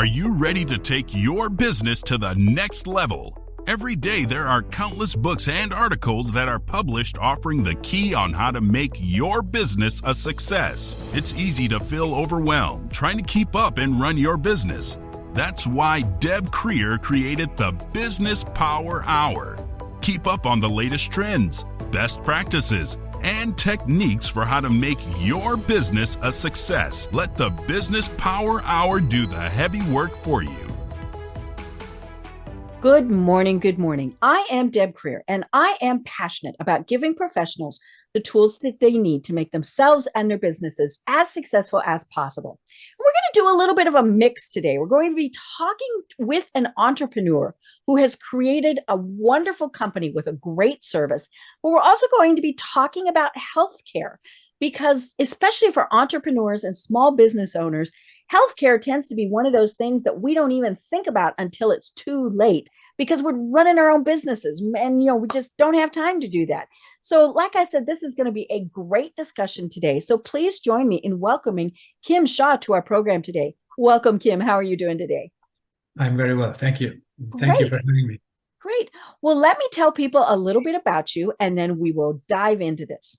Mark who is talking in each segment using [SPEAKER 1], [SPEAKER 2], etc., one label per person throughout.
[SPEAKER 1] Are you ready to take your business to the next level? Every day there are countless books and articles that are published offering the key on how to make your business a success. It's easy to feel overwhelmed trying to keep up and run your business. That's why Deb Creer created the Business Power Hour. Keep up on the latest trends, best practices, and techniques for how to make your business a success. Let the Business Power Hour do the heavy work for you.
[SPEAKER 2] Good morning. Good morning. I am Deb Creer, and I am passionate about giving professionals the tools that they need to make themselves and their businesses as successful as possible. We're going to do a little bit of a mix today. We're going to be talking with an entrepreneur who has created a wonderful company with a great service, but we're also going to be talking about healthcare because, especially for entrepreneurs and small business owners, healthcare tends to be one of those things that we don't even think about until it's too late because we're running our own businesses and, we just don't have time to do that. So like I said, this is going to be a great discussion today. So please join me in welcoming Kim Shah to our program today. Welcome, Kim. How are you doing today?
[SPEAKER 3] I'm very well. Thank you. Thank you for having me.
[SPEAKER 2] Great. Well, let me tell people a little bit about you, and then we will dive into this.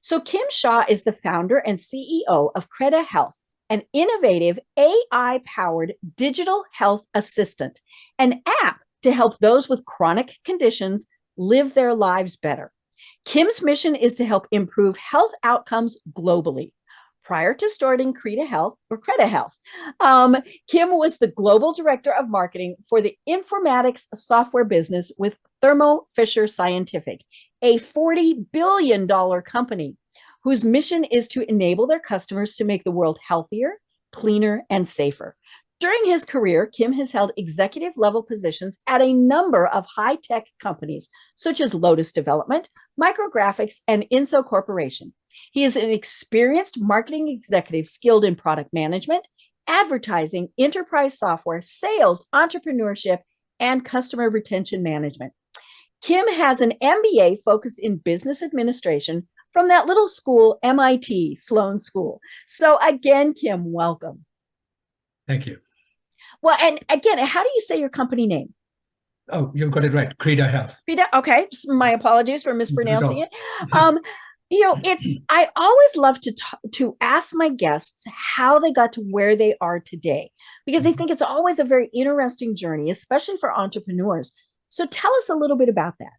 [SPEAKER 2] So Kim Shah is the founder and CEO of Creda Health, an innovative AI-powered digital health assistant, an app to help those with chronic conditions live their lives better. Kim's mission is to help improve health outcomes globally. Prior to starting Creda Health, Kim was the global director of marketing for the Informatics Software business with Thermo Fisher Scientific, a $40 billion company whose mission is to enable their customers to make the world healthier, cleaner, and safer. During his career, Kim has held executive-level positions at a number of high-tech companies, such as Lotus Development, Micrografx, and Inso Corporation. He is an experienced marketing executive skilled in product management, advertising, enterprise software, sales, entrepreneurship, and customer retention management. Kim has an MBA focused in business administration from that little school, MIT Sloan School. So again, Kim, welcome.
[SPEAKER 3] Thank you.
[SPEAKER 2] Well, and again, how do you say your company name?
[SPEAKER 3] Oh, you got it right. Creda Health.
[SPEAKER 2] Creda. Okay. My apologies for mispronouncing it. I always love to ask my guests how they got to where they are today, because I think it's always a very interesting journey, especially for entrepreneurs. So tell us a little bit about that.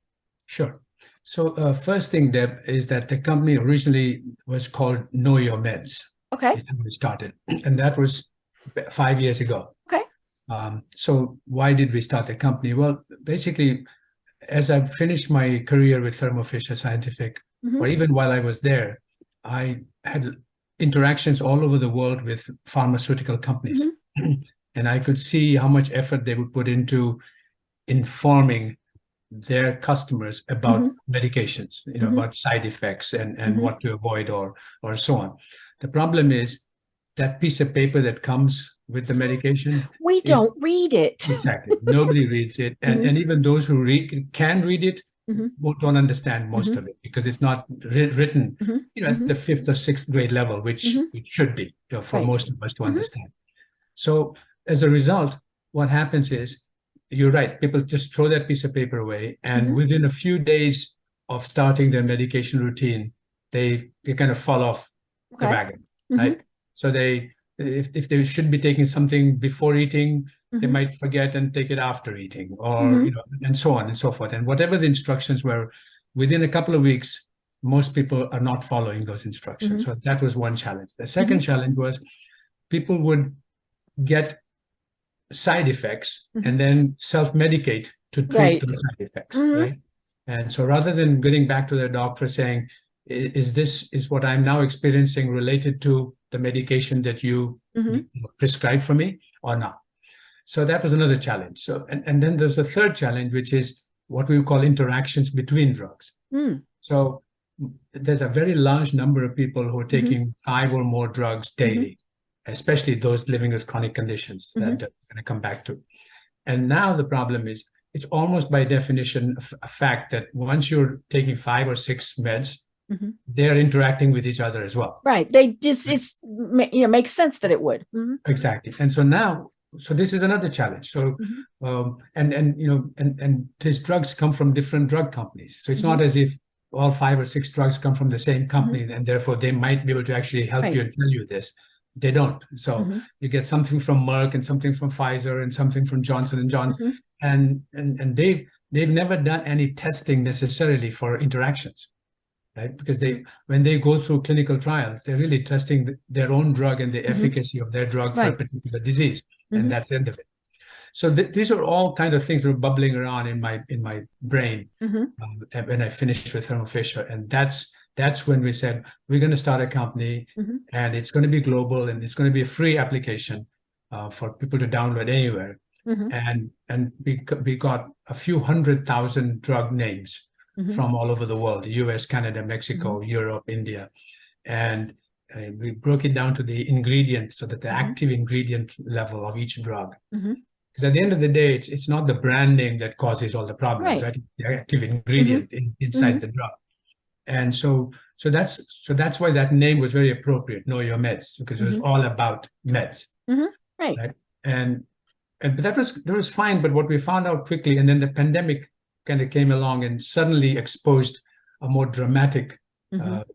[SPEAKER 3] Sure. So first thing, Deb, is that the company originally was called Know Your Meds.
[SPEAKER 2] Okay.
[SPEAKER 3] That's when it started. And that was 5 years ago.
[SPEAKER 2] Okay.
[SPEAKER 3] So why did we start the company? Well, basically, as I finished my career with Thermo Fisher Scientific, or even while I was there, I had interactions all over the world with pharmaceutical companies. And I could see how much effort they would put into informing their customers about medications, about side effects and what to avoid or so on. The problem is that piece of paper that comes with the medication.
[SPEAKER 2] We don't read it.
[SPEAKER 3] Exactly. Nobody reads it. And even those who can read it don't understand most of it because it's not written at the 5th or 6th grade level, which it should be for most of us to understand. So as a result, what happens is, you're right, people just throw that piece of paper away, and within a few days of starting their medication routine, they kind of fall off the wagon, right? So if they should be taking something before eating, they might forget and take it after eating, or and so on and so forth. And whatever the instructions were, within a couple of weeks, most people are not following those instructions. So that was one challenge. The second challenge was people would get side effects and then self-medicate to treat those side effects, right? And so rather than getting back to their doctor saying, is what I'm now experiencing related to the medication that you prescribed for me or not? So that was another challenge. So and then there's a third challenge, which is what we call interactions between drugs. So there's a very large number of people who are taking 5 or more drugs daily, especially those living with chronic conditions that I'm going to come back to. And now the problem is, it's almost by definition a fact that once you're taking 5 or 6 meds, they're interacting with each other as well.
[SPEAKER 2] Right. They just, makes sense that it would.
[SPEAKER 3] Exactly. And so now so this is another challenge. So and these drugs come from different drug companies. So it's not as if all 5 or 6 drugs come from the same company, and therefore they might be able to actually help you and tell you this. They don't. So you get something from Merck and something from Pfizer and something from Johnson & Johnson, and they've never done any testing necessarily for interactions, right? Because when they go through clinical trials, they're really testing their own drug and the efficacy of their drug for a particular disease, and that's the end of it. So these are all kind of things that were bubbling around in my brain when I finished with Thermo Fisher, and that's when we said we're going to start a company, and it's going to be global, and it's going to be a free application for people to download anywhere. And we got a few 100,000 drug names from all over the world: the US, Canada, Mexico, Europe, India, and we broke it down to the ingredient, so that the active ingredient level of each drug. Because at the end of the day, it's not the brand name that causes all the problems, right? The active ingredient inside the drug. And so that's why that name was very appropriate, Know Your Meds, because it was all about meds. Right? But that was fine. But what we found out quickly, and then the pandemic kind of came along and suddenly exposed a more dramatic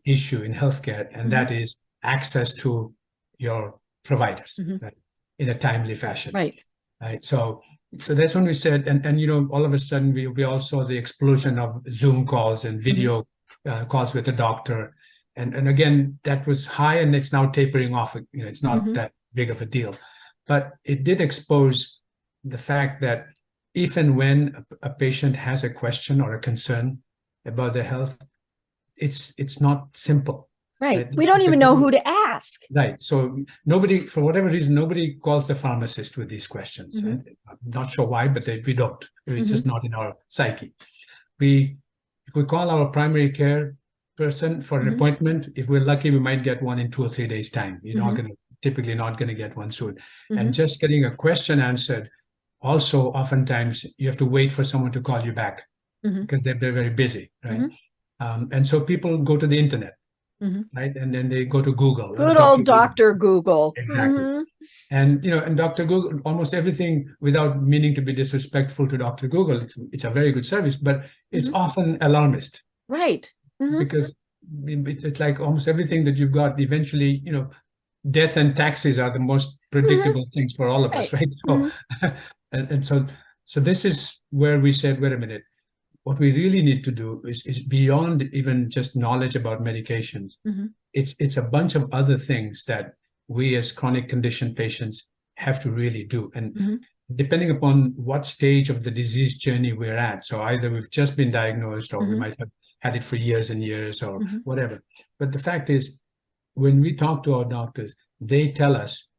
[SPEAKER 3] issue in healthcare, and that is access to your providers, right, in a timely fashion. Right. So that's when we said, and all of a sudden we all saw the explosion of Zoom calls and video calls with a doctor, and again that was high, and it's now tapering off. It's not that big of a deal, but it did expose the fact that if and when a patient has a question or a concern about their health, it's not simple. Right.
[SPEAKER 2] We don't even know who to ask.
[SPEAKER 3] Right. So nobody, for whatever reason, nobody calls the pharmacist with these questions. I'm not sure why, but we don't. It's just not in our psyche. If we call our primary care person for an appointment, if we're lucky, we might get one in 2 or 3 days' time. You're typically not going to get one soon. And just getting a question answered, also oftentimes you have to wait for someone to call you back because they're very busy, right? And so people go to the internet. Right, and then they go to Google.
[SPEAKER 2] Good old Dr. Google.
[SPEAKER 3] Exactly. And and Dr. Google, almost everything, without meaning to be disrespectful to Dr. Google, it's a very good service, but it's often alarmist.
[SPEAKER 2] Right.
[SPEAKER 3] Because it's like almost everything that you've got, eventually, death and taxes are the most predictable things for all of us, right? So, so this is where we said, wait a minute. What we really need to do is beyond even just knowledge about medications. It's a bunch of other things that we as chronic condition patients have to really do. And depending upon what stage of the disease journey we're at, so either we've just been diagnosed or we might have had it for years and years or whatever. But the fact is, when we talk to our doctors, they tell us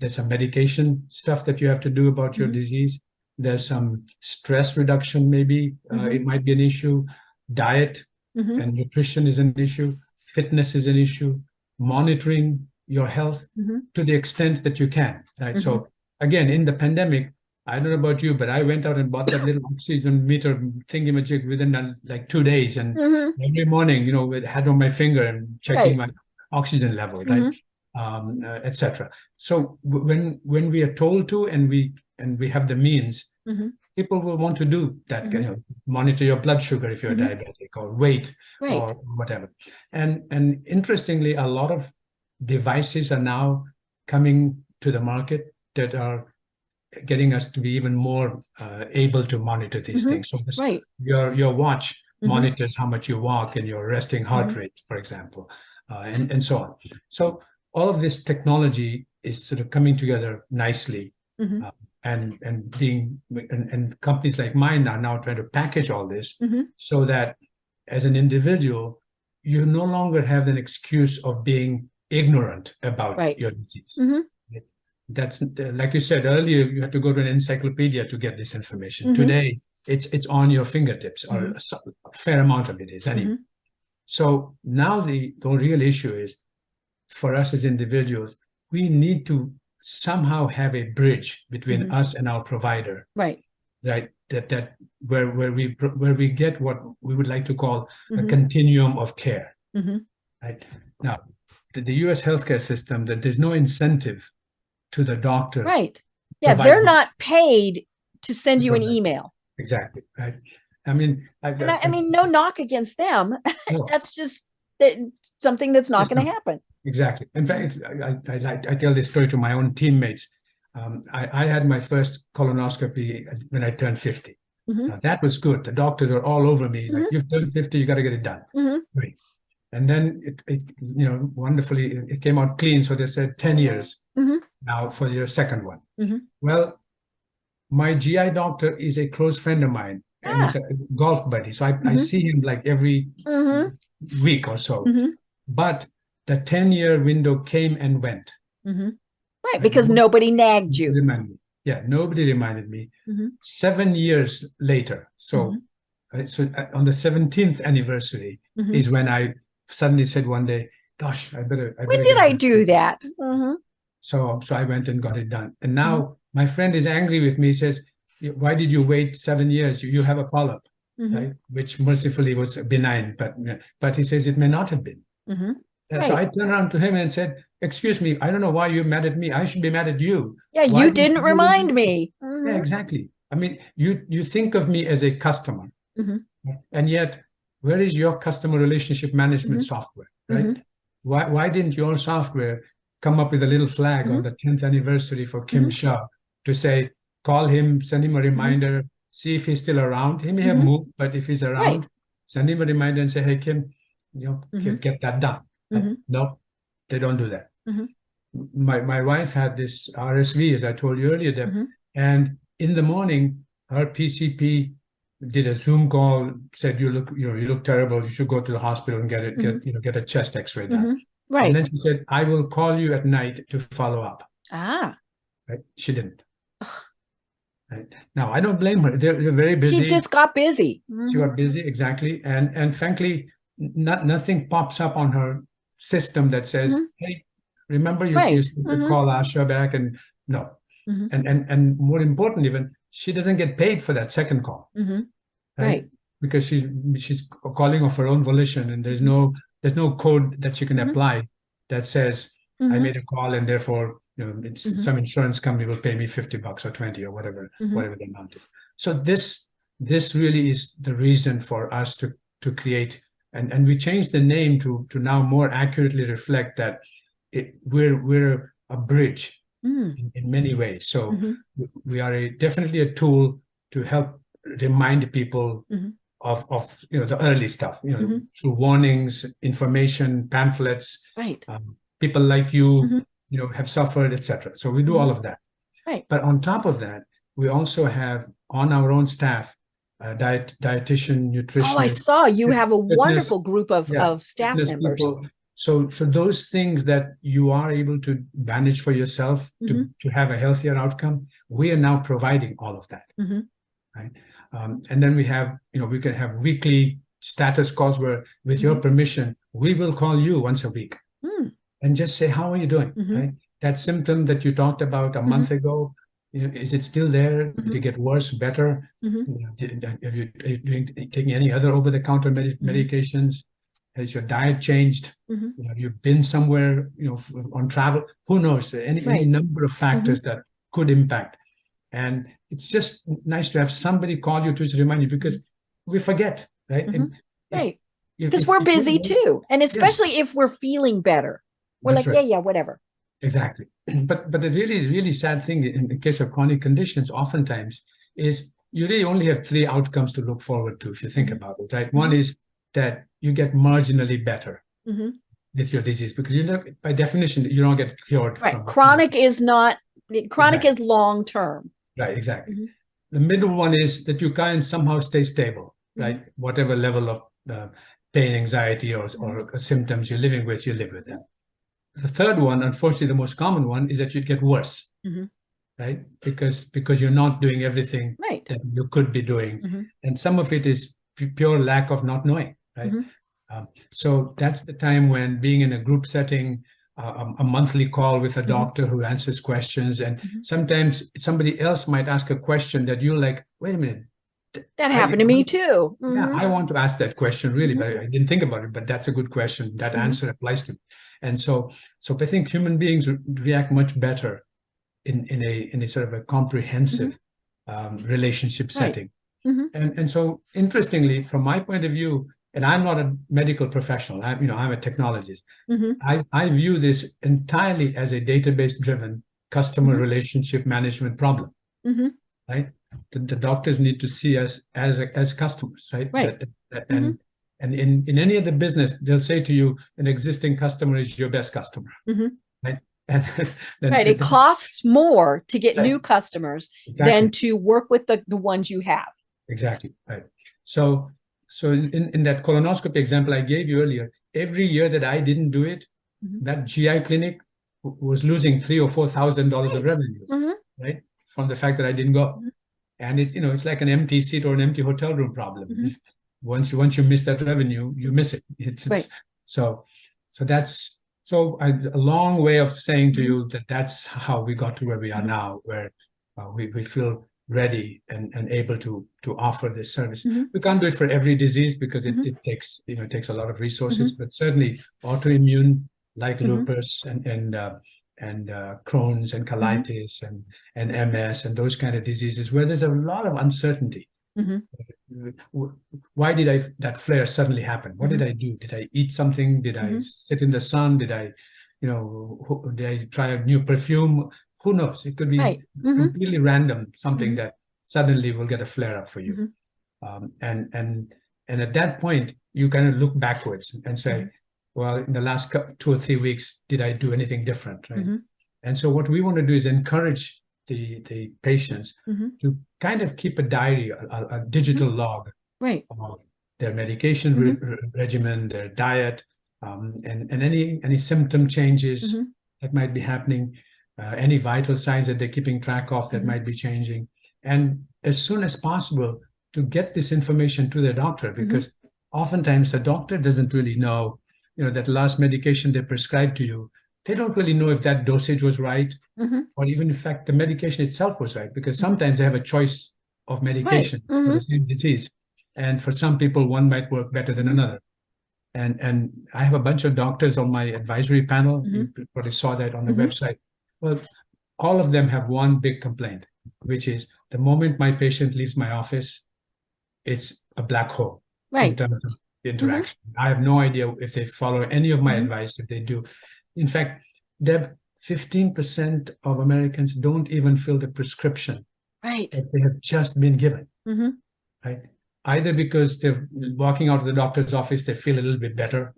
[SPEAKER 3] there's some medication stuff that you have to do about your disease. There's some stress reduction, maybe it might be an issue. Diet and nutrition is an issue. Fitness is an issue. Monitoring your health to the extent that you can. Right. So again, in the pandemic, I don't know about you, but I went out and bought that little oxygen meter thingamajig within like 2 days, and every morning, it had on my finger and checking my oxygen level, right, etc. So when we are told to, and we have the means, people will want to do that. Monitor your blood sugar if you're diabetic, or weight, or whatever. And interestingly, a lot of devices are now coming to the market that are getting us to be even more able to monitor these things. So your watch monitors how much you walk and your resting heart rate, for example, and so on. So all of this technology is sort of coming together nicely, and companies like mine are now trying to package all this so that as an individual, you no longer have an excuse of being ignorant about your disease. That's like you said earlier, you had to go to an encyclopedia to get this information. Today, it's on your fingertips, or a fair amount of it is anyway. So now the real issue is, for us as individuals, we need to somehow have a bridge between us and our provider. Right. That where we get what we would like to call a continuum of care. Right. Now, the US healthcare system, that there's no incentive to the doctor
[SPEAKER 2] Yeah, they're not paid to send you an email.
[SPEAKER 3] Exactly, right? I mean,
[SPEAKER 2] I mean, no knock against them.
[SPEAKER 3] no,
[SPEAKER 2] That's just something that's not going to happen.
[SPEAKER 3] Exactly. In fact, I tell this story to my own teammates. I had my first colonoscopy when I turned 50. Now, that was good. The doctors were all over me. Like, you've turned 50, you got to get it done. Great. And then it wonderfully, it came out clean. So they said 10 years now for your second one. Well, my GI doctor is a close friend of mine and he's a golf buddy. So I see him like every week or so. But the 10-year window came and went.
[SPEAKER 2] Right, because nobody nagged you.
[SPEAKER 3] Yeah, nobody reminded me. 7 years later, so on the 17th anniversary is when I suddenly said one day, gosh, I better
[SPEAKER 2] when did I do that?
[SPEAKER 3] So I went and got it done. And now my friend is angry with me. He says, why did you wait 7 years? You have a polyp, right? Which mercifully was benign, but he says it may not have been.
[SPEAKER 2] Right.
[SPEAKER 3] So I turned around to him and said, excuse me, I don't know why you're mad at me. I should be mad at you.
[SPEAKER 2] Yeah, you didn't remind me.
[SPEAKER 3] Yeah, exactly. I mean, you think of me as a customer, and yet where is your customer relationship management software, right? Why didn't your software come up with a little flag on the 10th anniversary for Kim Shah to say, call him, send him a reminder, see if he's still around. He may have moved, but if he's around, send him a reminder and say, hey, Kim, get that done. No, they don't do that. My wife had this RSV, as I told you earlier, and in the morning, her PCP did a Zoom call, said, you look terrible. You should go to the hospital and get a chest X-ray done.
[SPEAKER 2] Right.
[SPEAKER 3] And then she said, I will call you at night to follow up. Right? She didn't. Right? Now, I don't blame her. They're very busy.
[SPEAKER 2] She just got busy.
[SPEAKER 3] She got busy, exactly. And frankly, nothing pops up on her system that says, hey, remember you used to call Asha back, and no. And more important even, she doesn't get paid for that second call. Right? Because she's calling of her own volition, and there's no code that she can apply that says I made a call and therefore it's some insurance company will pay me $50 or 20 or whatever the amount is. So this really is the reason for us to create, and we changed the name to now more accurately reflect that we're a bridge in many ways. So we are definitely a tool to help remind people of the early stuff, through warnings, information, pamphlets.
[SPEAKER 2] Right.
[SPEAKER 3] People like you, have suffered, etc. So we do all of that.
[SPEAKER 2] Right.
[SPEAKER 3] But on top of that, we also have on our own staff dietitian, nutritionist.
[SPEAKER 2] Oh, I saw you have a wonderful group of staff members.
[SPEAKER 3] People. So those things that you are able to manage for yourself to have a healthier outcome, we are now providing all of that. Right. And then we have, we can have weekly status calls where, with your permission, we will call you once a week and just say, how are you doing? Right? That symptom that you talked about a month ago, is it still there? Did it get worse, better? Are you taking any other over-the-counter medications? Has your diet changed? Have you been somewhere, on travel? Who knows? Any number of factors that could impact. And it's just nice to have somebody call you to remind you, because we forget, right?
[SPEAKER 2] Right. Because we're busy too. And especially if we're feeling better. We're
[SPEAKER 3] That's
[SPEAKER 2] like,
[SPEAKER 3] right.
[SPEAKER 2] yeah, whatever. Exactly.
[SPEAKER 3] But the really, really sad thing in the case of chronic conditions, oftentimes, is you really only have 3 outcomes to look forward to, if you think about it, right? One is that you get marginally better with your disease, because by definition, you don't get cured.
[SPEAKER 2] Right. Chronic is not, chronic is long-term.
[SPEAKER 3] Right, exactly. The middle one is that you can somehow stay stable, right? Whatever level of pain, anxiety, or symptoms you're living with, you live with them. The third one, unfortunately, the most common one, is that you get worse, right? Because you're not doing everything that you could be doing. And some of it is pure lack of not knowing, right? So that's the time when, being in a group setting, a monthly call with a doctor who answers questions, and sometimes somebody else might ask a question that you're like, wait a minute.
[SPEAKER 2] That happened to me too.
[SPEAKER 3] Yeah, I want to ask that question really, but I didn't think about it, but that's a good question. That answer applies to me. And so I think human beings react much better in a sort of a comprehensive relationship setting. And so interestingly, from my point of view, and I'm not a medical professional, I'm a technologist. I view this entirely as a database-driven customer relationship management problem, right? The doctors need to see us as customers, right? And in any other business, they'll say to you, an existing customer is your best customer, right? And
[SPEAKER 2] right. It costs more to get new customers than to work with the ones you have.
[SPEAKER 3] Exactly, right. So in that colonoscopy example I gave you earlier, every year that I didn't do it, that GI clinic was losing $3,000 or $4,000 of revenue, right? From the fact that I didn't go. And it's like an empty seat or an empty hotel room problem. Once you miss that revenue, you miss it. So that's a long way of saying to you that that's how we got to where we are now, where we feel ready and able to offer this service. We can't do it for every disease because it takes a lot of resources, but certainly autoimmune like lupus and Crohn's and colitis and MS and those kind of diseases where there's a lot of uncertainty. Why did that flare suddenly happen? What did I do? Did I eat something? Did I sit in the sun? Did I try a new perfume? Who knows? It could be completely random, something that suddenly will get a flare up for you. And at that point, you kind of look backwards and say, well, in the last 2 or 3 weeks, did I do anything different? Right? And so what we want to do is encourage the patients to kind of keep a diary, a digital log of their medication regimen, their diet, and any symptom changes that might be happening, any vital signs that they're keeping track of that might be changing. And as soon as possible to get this information to their doctor, because oftentimes the doctor doesn't really know, that last medication they prescribed to you, they don't really know if that dosage was right, or even in fact the medication itself was right, because sometimes they have a choice of medication for the same disease. And for some people, one might work better than another. And I have a bunch of doctors on my advisory panel. You probably saw that on the website. Well, all of them have one big complaint, which is the moment my patient leaves my office, it's a black hole in terms of interaction. I have no idea if they follow any of my advice, if they do. In fact, Deb, 15% of Americans don't even fill the prescription that they have just been given, right? Either because they're walking out of the doctor's office, they feel a little bit better,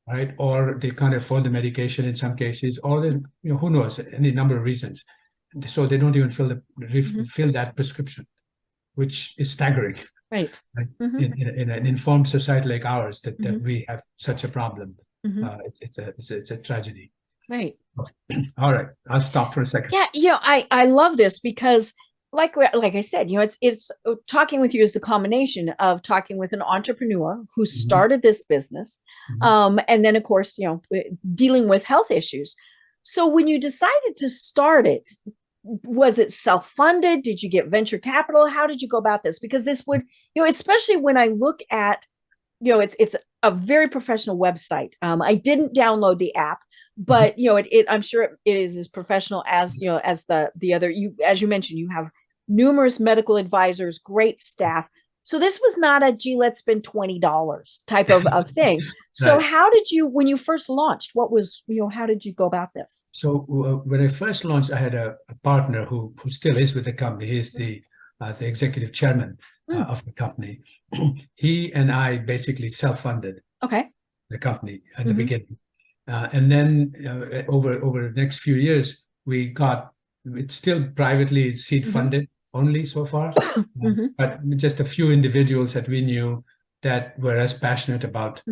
[SPEAKER 3] right? Or they can't afford the medication in some cases, or there's, who knows, any number of reasons. So they don't even fill that prescription, which is staggering. Right. In an informed society like ours, that we have such a problem. It's a tragedy.
[SPEAKER 2] Right.
[SPEAKER 3] All right. I'll stop for a second.
[SPEAKER 2] Yeah. I love this because like I said, it's talking with you is the combination of talking with an entrepreneur who started this business. And then of course, dealing with health issues. So when you decided to start it, was it self-funded? Did you get venture capital? How did you go about this? Because this would, especially when I look at, it's a very professional website. I didn't download the app, but I'm sure it is as professional as as the other. As you mentioned, you have numerous medical advisors, great staff. So this was not a let's spend $20 type of thing. So how did you, when you first launched, how did you go about this?
[SPEAKER 3] So when I first launched, I had a partner who still is with the company. He's the executive chairman of the company. He and I basically self-funded the company at the beginning. And then over the next few years, it's still privately seed funded only so far, but just a few individuals that we knew that were as passionate about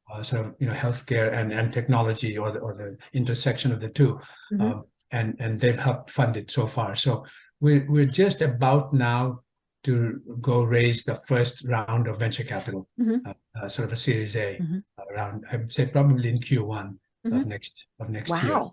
[SPEAKER 3] healthcare and technology or the intersection of the two, and they've helped fund it so far. So we're just about now to go raise the first round of venture capital, sort of a Series A, around, I would say probably in Q1 of next year.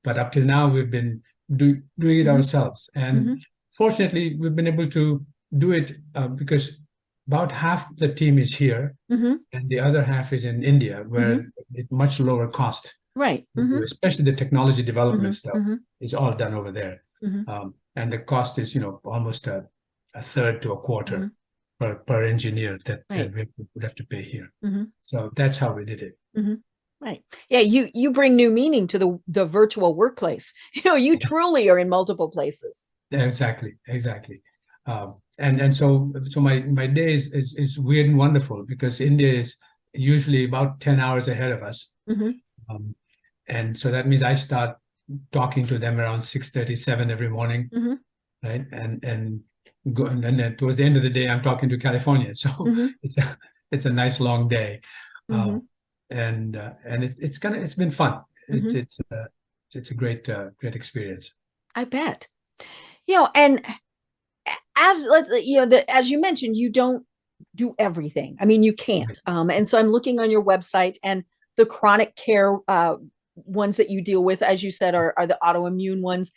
[SPEAKER 3] But up till now, we've been doing it ourselves, and fortunately, we've been able to do it because about half the team is here, and the other half is in India, where it's much lower cost
[SPEAKER 2] Right.
[SPEAKER 3] Especially the technology development stuff
[SPEAKER 2] Mm-hmm.
[SPEAKER 3] is all done over there.
[SPEAKER 2] Mm-hmm.
[SPEAKER 3] And the cost is, almost a third to a quarter per engineer that we would have to pay here. So that's how we did it.
[SPEAKER 2] Right. Yeah, you bring new meaning to the virtual workplace. You truly are in multiple places.
[SPEAKER 3] Yeah, exactly. And so my day is weird and wonderful because India is usually about 10 hours ahead of us. And so that means I start talking to them around 6:37 every morning, right? And then towards the end of the day, I'm talking to California. So it's a nice long day. And it's been fun. It's a great experience.
[SPEAKER 2] I bet. And as you mentioned, you don't do everything. I mean, you can't. And so I'm looking on your website, and the chronic care ones that you deal with, as you said, are the autoimmune ones,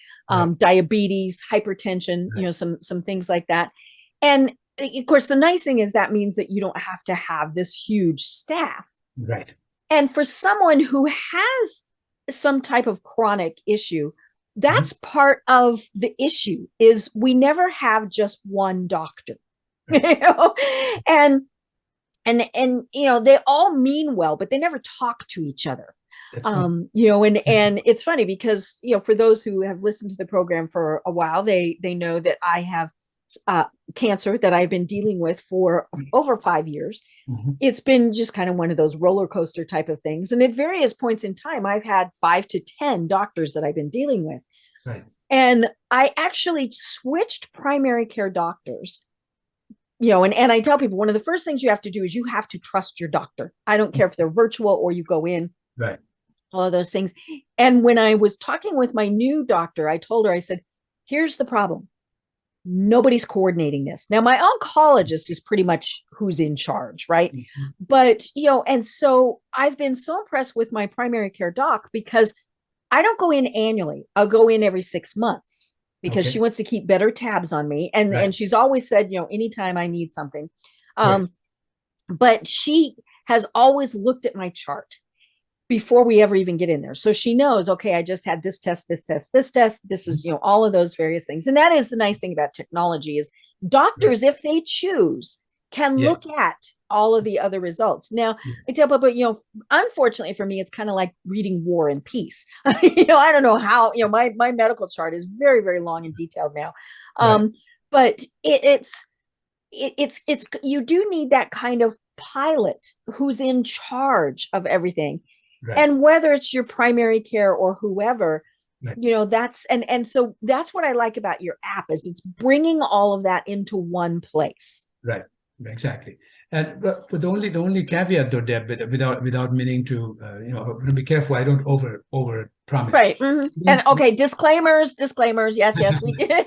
[SPEAKER 2] diabetes, hypertension, some things like that. And of course, the nice thing is that means that you don't have to have this huge staff.
[SPEAKER 3] Right.
[SPEAKER 2] And for someone who has some type of chronic issue, that's part of the issue, is we never have just one doctor. And they all mean well, but they never talk to each other. And it's funny because, for those who have listened to the program for a while, they know that I have cancer that I've been dealing with for over 5 years. It's been just kind of one of those roller coaster type of things. And at various points in time, I've had 5 to 10 doctors that I've been dealing with.
[SPEAKER 3] Right.
[SPEAKER 2] And I actually switched primary care doctors, and I tell people one of the first things you have to do is you have to trust your doctor. I don't care if they're virtual or you go in.
[SPEAKER 3] Right.
[SPEAKER 2] All of those things. And when I was talking with my new doctor, I told her, I said, here's the problem. Nobody's coordinating this. Now, my oncologist is pretty much who's in charge, right? But, and so I've been so impressed with my primary care doc because I don't go in annually. I'll go in every 6 months because she wants to keep better tabs on me. And she's always said, anytime I need something. But she has always looked at my chart before we ever even get in there. So she knows, okay, I just had this test, this test, this test. This is, all of those various things. And that is the nice thing about technology is doctors, if they choose, can look at all of the other results. Now, I tell people, unfortunately for me, it's kind of like reading War and Peace. I don't know how, my medical chart is very, very long and detailed now. But it's you do need that kind of pilot who's in charge of everything. And whether it's your primary care or whoever, that's so that's what I like about your app is it's bringing all of that into one place.
[SPEAKER 3] Right. Exactly. And but the only caveat though, Deb, without meaning to be careful, I don't over promise.
[SPEAKER 2] Right. And okay, disclaimers. Yes, we did.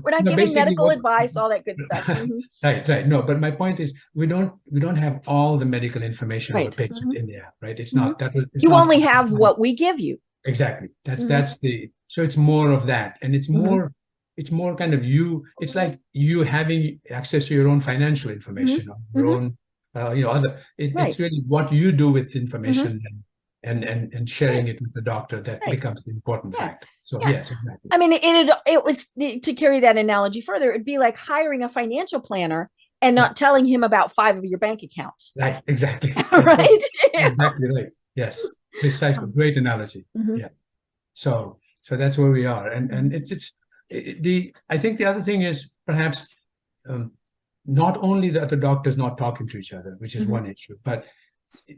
[SPEAKER 2] We're not giving medical advice, all that good stuff.
[SPEAKER 3] Right. No, but my point is we don't have all the medical information of a patient in the app, right? It's not that you
[SPEAKER 2] only have what we give you.
[SPEAKER 3] Exactly. That's so it's more of that, and it's more. It's more kind of it's like you having access to your own financial information, your own, it's really what you do with information and sharing it with the doctor that becomes the important fact. So yes, exactly.
[SPEAKER 2] I mean, it was, to carry that analogy further, it'd be like hiring a financial planner and not telling him about 5 of your bank accounts.
[SPEAKER 3] Right, exactly.
[SPEAKER 2] Right?
[SPEAKER 3] Exactly right. Yes, precisely. Great analogy. Yeah. So that's where we are. And I think the other thing is perhaps not only that the doctors not talking to each other, which is one issue, but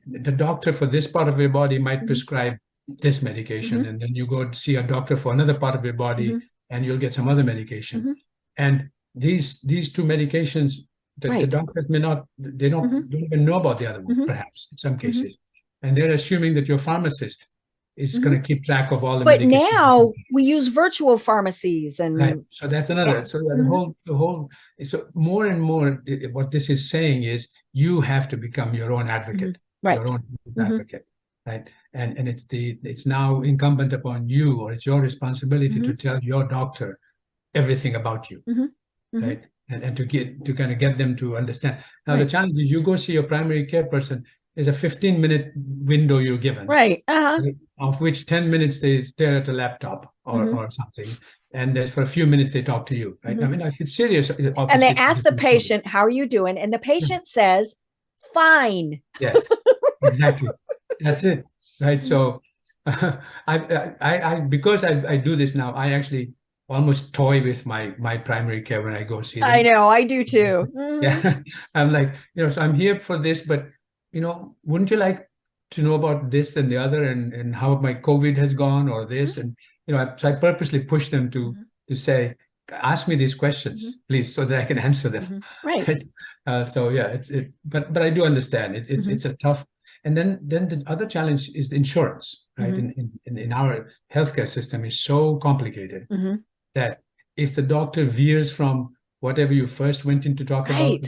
[SPEAKER 3] the doctor for this part of your body might prescribe this medication, and then you go to see a doctor for another part of your body, and you'll get some other medication. And these 2 medications, the doctors don't even know about the other one, perhaps in some cases, and they're assuming that your pharmacist is going to keep track of all the
[SPEAKER 2] but now we use virtual pharmacies and
[SPEAKER 3] so that's another so the whole so more and more what this is saying is you have to become your own advocate, your own advocate, right? And it's now incumbent upon you, or it's your responsibility to tell your doctor everything about you, right? And to kind of get them to understand. Now the challenge is you go see your primary care person, is a 15-minute window you're given,
[SPEAKER 2] Right.
[SPEAKER 3] of which 10 minutes they stare at a laptop or something, and then for a few minutes they talk to you, right? I mean, if it's serious,
[SPEAKER 2] And
[SPEAKER 3] obviously
[SPEAKER 2] they
[SPEAKER 3] it's a
[SPEAKER 2] ask the
[SPEAKER 3] different story.
[SPEAKER 2] patient, how are you doing? And the patient says, fine.
[SPEAKER 3] Yes, exactly. That's it, right? So I because I do this now, I actually almost toy with my primary care when I go see them.
[SPEAKER 2] I know, I do too.
[SPEAKER 3] Yeah, I'm like, so I'm here for this, but wouldn't you like to know about this and the other, and how my COVID has gone, or this, and so I purposely push them to say, ask me these questions, please, so that I can answer them.
[SPEAKER 2] Right.
[SPEAKER 3] So yeah, but I do understand it's a tough. And then the other challenge is the insurance, right? In our healthcare system is so complicated that if the doctor veers from whatever you first went in to talk about,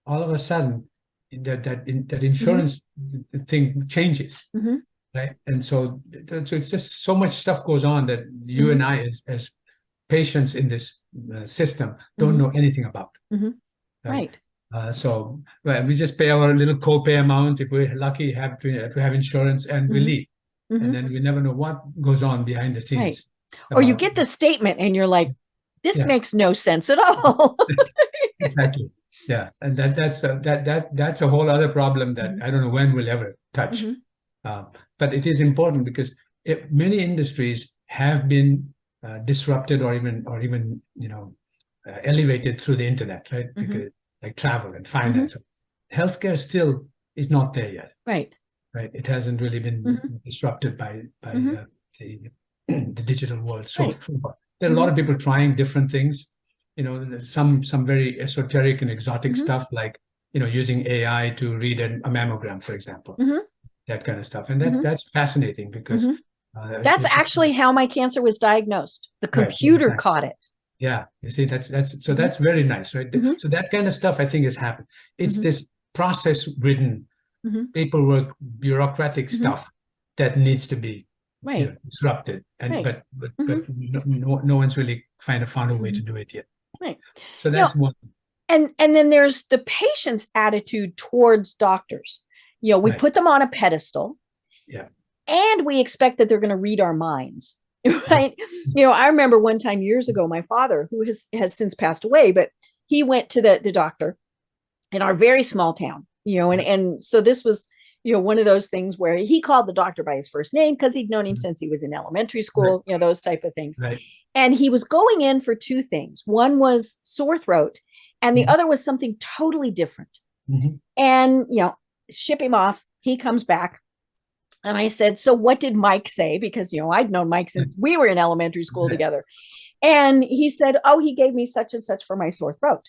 [SPEAKER 3] all of a sudden that insurance thing changes, right? And so it's just so much stuff goes on that you and I as patients in this system don't know anything about.
[SPEAKER 2] Right.
[SPEAKER 3] So we just pay our little copay amount if we're lucky to have insurance, and we leave, and then we never know what goes on behind the scenes.
[SPEAKER 2] Right. Or you get the statement and you're like, this makes no sense at all.
[SPEAKER 3] Exactly. Yeah, and that's a whole other problem that I don't know when we'll ever touch. But it is important because many industries have been disrupted or even elevated through the internet, right? Because like travel and finance, healthcare still is not there yet. Right. It hasn't really been disrupted by the digital world. So there are a lot of people trying different things. Some very esoteric and exotic stuff, like using AI to read a mammogram, for example, that kind of stuff, and that's fascinating because
[SPEAKER 2] that's actually how my cancer was diagnosed. The computer caught it.
[SPEAKER 3] Yeah, you see, that's very nice, right? So that kind of stuff I think has happened. It's this process-ridden, paperwork, bureaucratic stuff that needs to be disrupted, and but no one's really found a way to do it yet. Right. So that's one.
[SPEAKER 2] And then there's the patient's attitude towards doctors. We put them on a pedestal.
[SPEAKER 3] Yeah.
[SPEAKER 2] And we expect that they're going to read our minds. Right. I remember one time years ago, my father, who has since passed away, but he went to the doctor in our very small town, and so this was, one of those things where he called the doctor by his first name because he'd known him since he was in elementary school, those type of things.
[SPEAKER 3] Right.
[SPEAKER 2] And he was going in for two things. One was sore throat, and the other was something totally different. And, ship him off. He comes back. And I said, so what did Mike say? Because, I'd known Mike since we were in elementary school together. And he said, oh, he gave me such and such for my sore throat.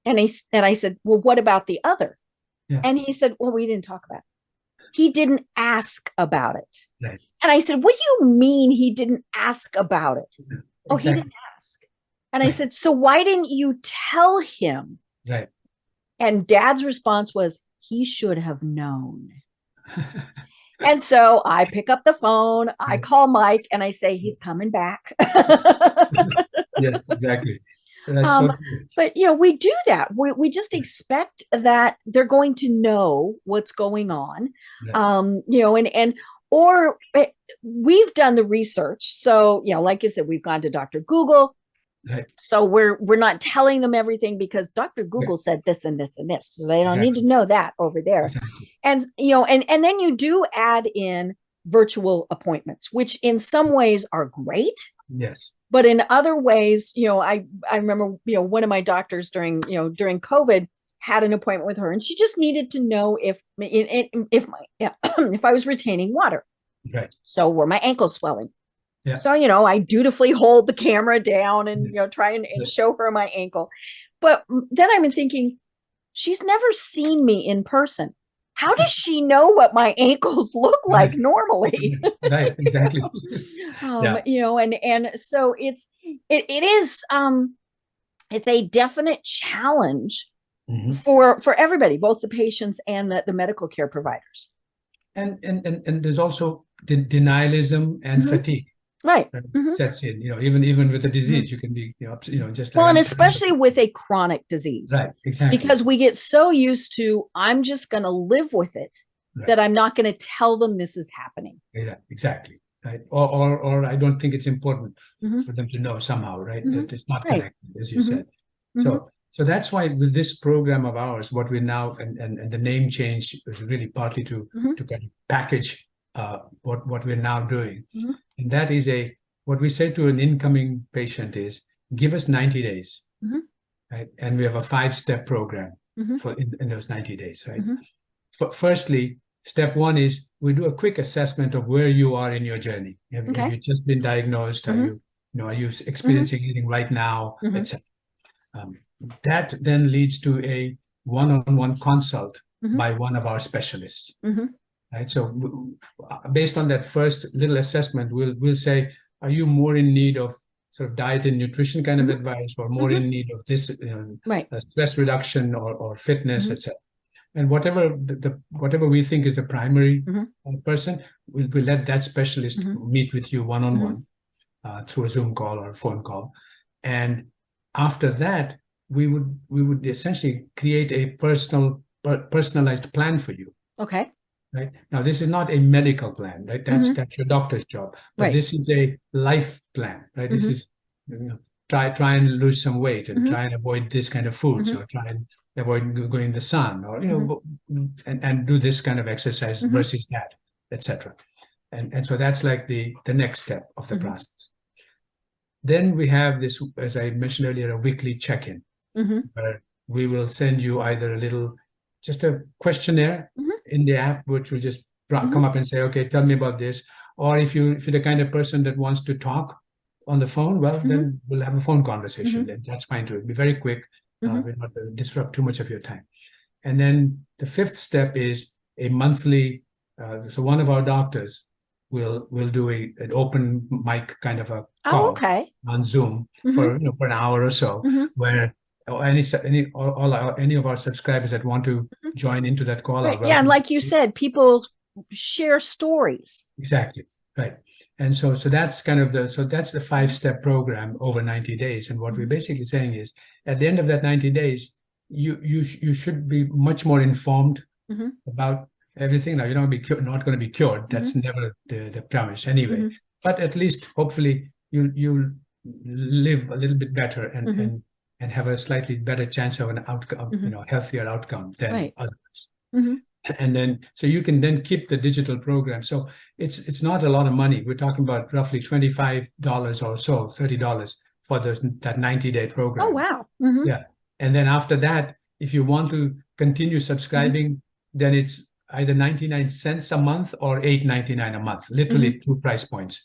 [SPEAKER 2] And I said, well, what about the other? Yeah. And he said, well, we didn't talk about it. He didn't ask about it. Right. And I said, what do you mean he didn't ask about it? Yeah, oh, exactly. He didn't ask. And I said, so why didn't you tell him?
[SPEAKER 3] Right.
[SPEAKER 2] And Dad's response was, he should have known. And so I pick up the phone, I call Mike, and I say, he's coming back.
[SPEAKER 3] Yes, exactly.
[SPEAKER 2] But, we do that. We just expect that they're going to know what's going on, or we've done the research. So, like I said, we've gone to Dr. Google. Right. So we're not telling them everything because Dr. Google said this and this and this. So they don't need to know that over there. Exactly. And, and then you do add in virtual appointments, which in some ways are great.
[SPEAKER 3] Yes.
[SPEAKER 2] But in other ways, I remember, one of my doctors during COVID had an appointment with her, and she just needed to know if I was retaining water.
[SPEAKER 3] Right.
[SPEAKER 2] So were my ankles swelling?
[SPEAKER 3] Yeah.
[SPEAKER 2] So, I dutifully hold the camera down and, try and show her my ankle. But then I'm thinking, she's never seen me in person. How does she know what my ankles look like normally?
[SPEAKER 3] Right, exactly.
[SPEAKER 2] And so it's a definite challenge for everybody, both the patients and the medical care providers.
[SPEAKER 3] And there's also the denialism and fatigue.
[SPEAKER 2] Right.
[SPEAKER 3] That's it. Even with a disease, you can be, just like.
[SPEAKER 2] Well, and especially with a chronic disease.
[SPEAKER 3] Right. Exactly.
[SPEAKER 2] Because we get so used to, I'm just going to live with it. that I'm not going to tell them this is happening.
[SPEAKER 3] Yeah, exactly. Right. Or I don't think it's important for them to know somehow, right? That it's not connected, as you said. So that's why with this program of ours, what we're now, and the name change is really partly to kind of package what we're now doing. And that is what we say to an incoming patient is, give us 90 days, right? And we have a 5-step program for in those 90 days, right? Firstly, step 1 is we do a quick assessment of where you are in your journey. Have you just been diagnosed? Are you experiencing anything right now, etc. That then leads to a one-on-one consult by one of our specialists. Right. So based on that first little assessment, we'll say, are you more in need of sort of diet and nutrition kind of advice, or more in need of this stress reduction or fitness, etc. And whatever we think is the primary person, we'll let that specialist meet with you one-on-one through a Zoom call or a phone call. And after that, we would essentially create a personalized plan for you.
[SPEAKER 2] Okay.
[SPEAKER 3] Right. Now, this is not a medical plan, right? That's your doctor's job. But this is a life plan, right? This is, try and lose some weight and try and avoid this kind of foods, or try and avoid going in the sun, or and do this kind of exercise versus that, etc. And so that's like the next step of the process. Then we have this, as I mentioned earlier, a weekly check-in, where we will send you either just a questionnaire in the app, which will just come up and say, okay, tell me about this. Or if you're the kind of person that wants to talk on the phone, well, then we'll have a phone conversation. Then that's fine too. It'll be very quick. We'll not disrupt too much of your time. And then the 5th step is a monthly. So one of our doctors will do an open mic kind of a call on Zoom for an hour or so, where any of our subscribers that want to join into that call.
[SPEAKER 2] Yeah, and like you said, people share stories.
[SPEAKER 3] Exactly, right. And so that's kind of that's the 5-step program over 90 days. And what we're basically saying is, at the end of that 90 days, you should be much more informed about everything. Now, you're not going to be cured. That's never the promise anyway. But at least, hopefully, you'll live a little bit better and have a slightly better chance of an outcome, healthier outcome than others. And then, so you can then keep the digital program. So it's not a lot of money. We're talking about roughly $25 or so, $30 for that 90-day program.
[SPEAKER 2] Oh, wow.
[SPEAKER 3] Yeah. And then after that, if you want to continue subscribing, then it's either 99 cents a month or $8.99 a month, literally 2 price points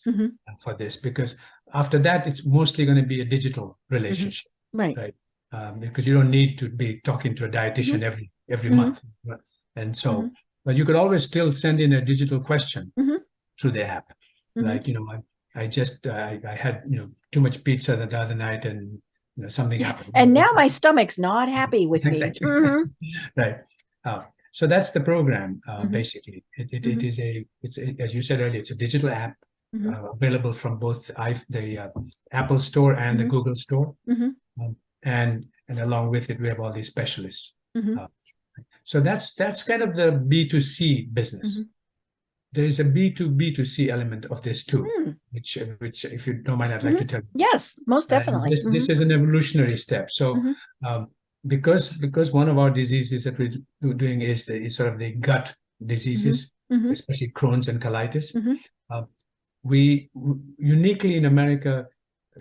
[SPEAKER 3] for this, because after that, it's mostly going to be a digital relationship. Right. Because you don't need to be talking to a dietitian every month. And so, but you could always still send in a digital question through the app. Like, I had, too much pizza the other night, and something happened.
[SPEAKER 2] And now my stomach's not happy with me.
[SPEAKER 3] Right. So that's the program, basically. It's as you said earlier, it's a digital app available from both the Apple Store and the Google Store. And along with it, we have all these specialists. So that's kind of the B2C business. There is a B2B2C element of this too, which if you don't mind, I'd like to tell you.
[SPEAKER 2] Yes, most definitely.
[SPEAKER 3] This is an evolutionary step. So because one of our diseases that we're doing is sort of the gut diseases, especially Crohn's and colitis. We uniquely in America,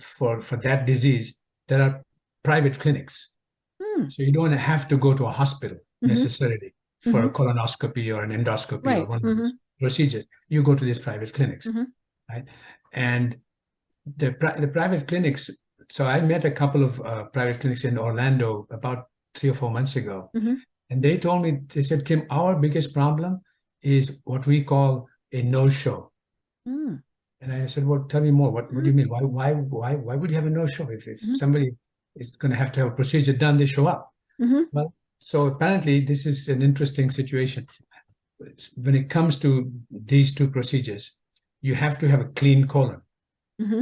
[SPEAKER 3] for that disease, there are private clinics. So you don't have to go to a hospital necessarily for a colonoscopy or an endoscopy or one of these procedures. You go to these private clinics, right? And the private clinics. So I met a couple of private clinics in Orlando about 3 or 4 months ago, and they told me, they said, Kim, our biggest problem is what we call a no-show. And I said, well, tell me more. What do you mean? Why would you have a no-show? If somebody is going to have a procedure done, they show up. Well, so apparently this is an interesting situation. When it comes to these 2 procedures, you have to have a clean colon.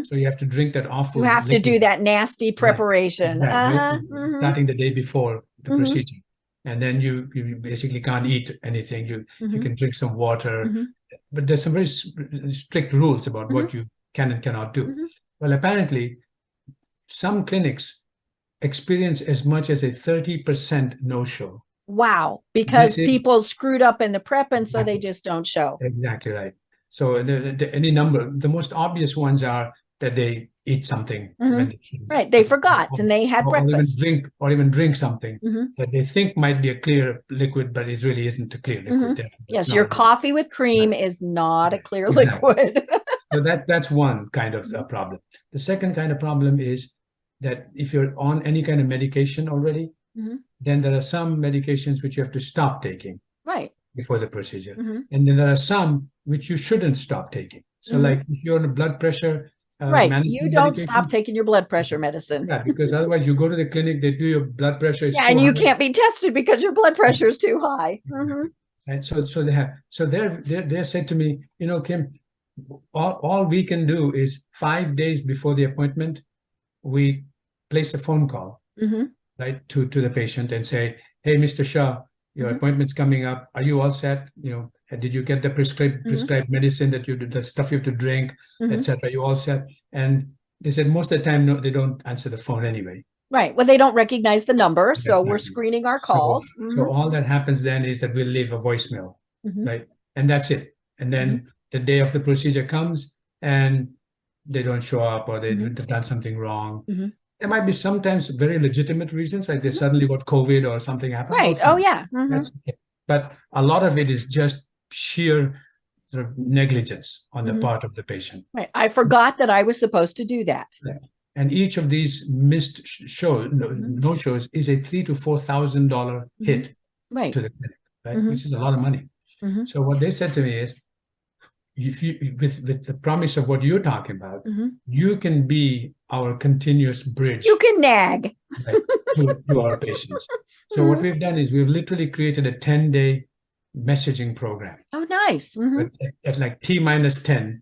[SPEAKER 3] So you have to drink that awful.
[SPEAKER 2] You have to do that nasty preparation.
[SPEAKER 3] Starting the day before the procedure. and then you basically can't eat anything. You
[SPEAKER 2] Mm-hmm.
[SPEAKER 3] can drink some water,
[SPEAKER 2] Mm-hmm.
[SPEAKER 3] but there's some very strict rules about
[SPEAKER 2] Mm-hmm.
[SPEAKER 3] what you can and cannot do.
[SPEAKER 2] Mm-hmm.
[SPEAKER 3] Well, apparently, some clinics experience as much as a 30% no-show.
[SPEAKER 2] Wow, because
[SPEAKER 3] This is
[SPEAKER 2] people screwed up in the prep, and so they
[SPEAKER 3] exactly,
[SPEAKER 2] just don't show.
[SPEAKER 3] exactly right. So any number, the most obvious ones are that they eat something
[SPEAKER 2] Mhm.
[SPEAKER 3] when they shouldn't,
[SPEAKER 2] Right, they forgot and they had
[SPEAKER 3] or even
[SPEAKER 2] breakfast.
[SPEAKER 3] drink something
[SPEAKER 2] Mhm.
[SPEAKER 3] that they think might be a clear liquid, but it really isn't a clear liquid.
[SPEAKER 2] Mhm.
[SPEAKER 3] That's
[SPEAKER 2] Yes,
[SPEAKER 3] not
[SPEAKER 2] your
[SPEAKER 3] a-
[SPEAKER 2] coffee with cream is not a clear
[SPEAKER 3] Exactly.
[SPEAKER 2] liquid.
[SPEAKER 3] So that's one kind of problem. The second kind of problem is that if you're on any kind of medication already,
[SPEAKER 2] Mhm.
[SPEAKER 3] then there are some medications which you have to stop taking
[SPEAKER 2] Right.
[SPEAKER 3] before the procedure.
[SPEAKER 2] Mhm.
[SPEAKER 3] And then there are some which you shouldn't stop taking. So
[SPEAKER 2] Mhm.
[SPEAKER 3] like if you're on a blood pressure
[SPEAKER 2] Right.
[SPEAKER 3] management
[SPEAKER 2] You don't
[SPEAKER 3] medication,
[SPEAKER 2] stop taking your blood pressure medicine.
[SPEAKER 3] yeah, because otherwise you go to the clinic, they do your blood pressure is
[SPEAKER 2] Yeah, and you
[SPEAKER 3] 400.
[SPEAKER 2] can't be tested because your blood pressure is too high. Mhm.
[SPEAKER 3] And they're said to me, Kim, all we can do is 5 days before the appointment, we place a phone call,
[SPEAKER 2] Mhm.
[SPEAKER 3] right, to the patient and say, hey, Mr. Shah, your
[SPEAKER 2] Mhm.
[SPEAKER 3] appointment's coming up. Are you all set? Did you get the prescribed medicine that the stuff you have to drink,
[SPEAKER 2] Mhm.
[SPEAKER 3] etc.? You all set? And they said most of the time, no, they don't answer the phone anyway.
[SPEAKER 2] Right. Well, they don't recognize the number, so we're
[SPEAKER 3] Exactly.
[SPEAKER 2] screening our
[SPEAKER 3] So,
[SPEAKER 2] calls.
[SPEAKER 3] so all that happens then is that we'll leave a voicemail,
[SPEAKER 2] Mhm.
[SPEAKER 3] right? And that's it. And then the day of the procedure comes and they don't show up, or they've done something wrong.
[SPEAKER 2] Mhm.
[SPEAKER 3] There might be sometimes very legitimate reasons, like they suddenly got COVID or something happened.
[SPEAKER 2] Right.
[SPEAKER 3] Well,
[SPEAKER 2] Oh,
[SPEAKER 3] fine.
[SPEAKER 2] yeah. Mhm.
[SPEAKER 3] That's okay. But a lot of it is just sheer sort of negligence on the part of the patient.
[SPEAKER 2] Right. I forgot that I was supposed to do that.
[SPEAKER 3] Yeah. And each of these missed no shows is a $3,000 to $4,000 hit
[SPEAKER 2] Right.
[SPEAKER 3] to the clinic, right? Which is a lot of money. So what they said to me is, if you with the promise of what you're talking about, you can be our continuous bridge.
[SPEAKER 2] You can nag.
[SPEAKER 3] Right, to our patients. So what we've done is we've literally created a 10-day messaging program.
[SPEAKER 2] Oh, nice.
[SPEAKER 3] But at like T-10,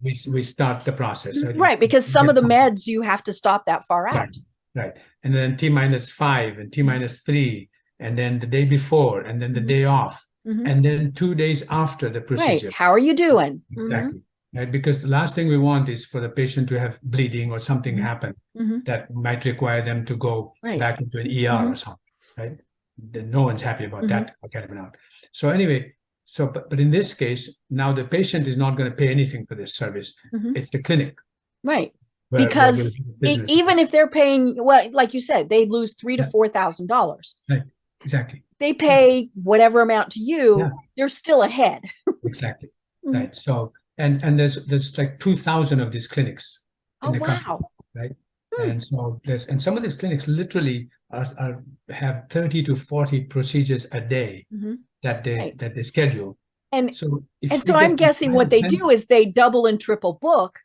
[SPEAKER 3] we start the process.
[SPEAKER 2] Right, because some of the meds you have to stop that far out.
[SPEAKER 3] Right. And then T-5 and T-3, and then the day before, and then the day off, and then 2 days after the procedure.
[SPEAKER 2] Right. How are you doing?
[SPEAKER 3] Exactly. Right. Because the last thing we want is for the patient to have bleeding or something happen that might require them to go back into an ER or something. Right. Then no one's happy about that kind of an out. So anyway, but in this case, now the patient is not going to pay anything for this service. It's the clinic.
[SPEAKER 2] Right. Because even if they're paying, well, like you said, they lose $3,000 to $4,000.
[SPEAKER 3] Right. Exactly.
[SPEAKER 2] They pay whatever amount to you, they're still ahead.
[SPEAKER 3] Exactly. Right. So and there's like 2,000 of these clinics in the country, right? And so some of these clinics literally have 30 to 40 procedures a day that they schedule.
[SPEAKER 2] And
[SPEAKER 3] so
[SPEAKER 2] I'm guessing what they do is they double and triple book.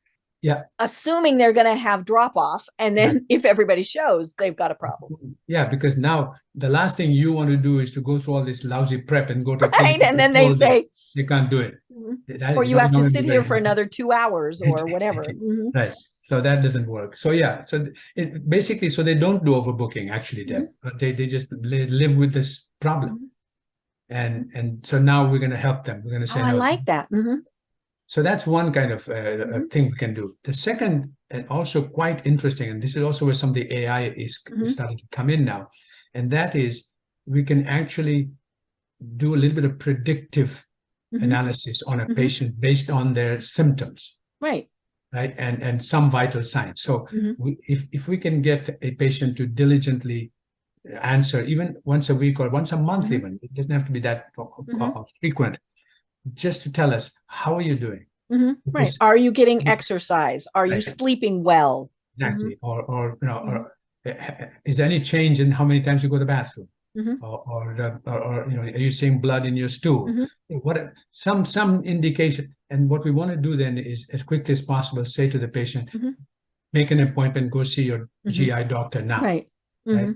[SPEAKER 3] Yeah.
[SPEAKER 2] Assuming they're going to have drop off. And then if everybody shows, they've got a problem.
[SPEAKER 3] Yeah, because now the last thing you want to do is to go through all this lousy prep and go to
[SPEAKER 2] right. And then they say
[SPEAKER 3] they can't do it.
[SPEAKER 2] Or you have to sit here for another 2 hours or whatever.
[SPEAKER 3] Right. So that doesn't work. So yeah. So it basically, so they don't do overbooking actually, Deb, but they just live with this problem. And so now we're going to help them. We're going to say,
[SPEAKER 2] I like that.
[SPEAKER 3] So that's one kind of thing we can do. The second, and also quite interesting, and this is also where some of the AI is starting to come in now, and that is we can actually do a little bit of predictive analysis on a patient based on their symptoms. Right. Right. And some vital signs. So if we can get a patient to diligently answer even once a week or once a month, even, it doesn't have to be that frequent, just to tell us, how are you doing?
[SPEAKER 2] Right. Are you getting exercise? Are you sleeping well?
[SPEAKER 3] Exactly. Or is there any change in how many times you go to the bathroom? Or are you seeing blood in your stool? What some indication. And what we want to do then is, as quickly as possible, say to the patient, make an appointment, go see your GI doctor now. Right. Right?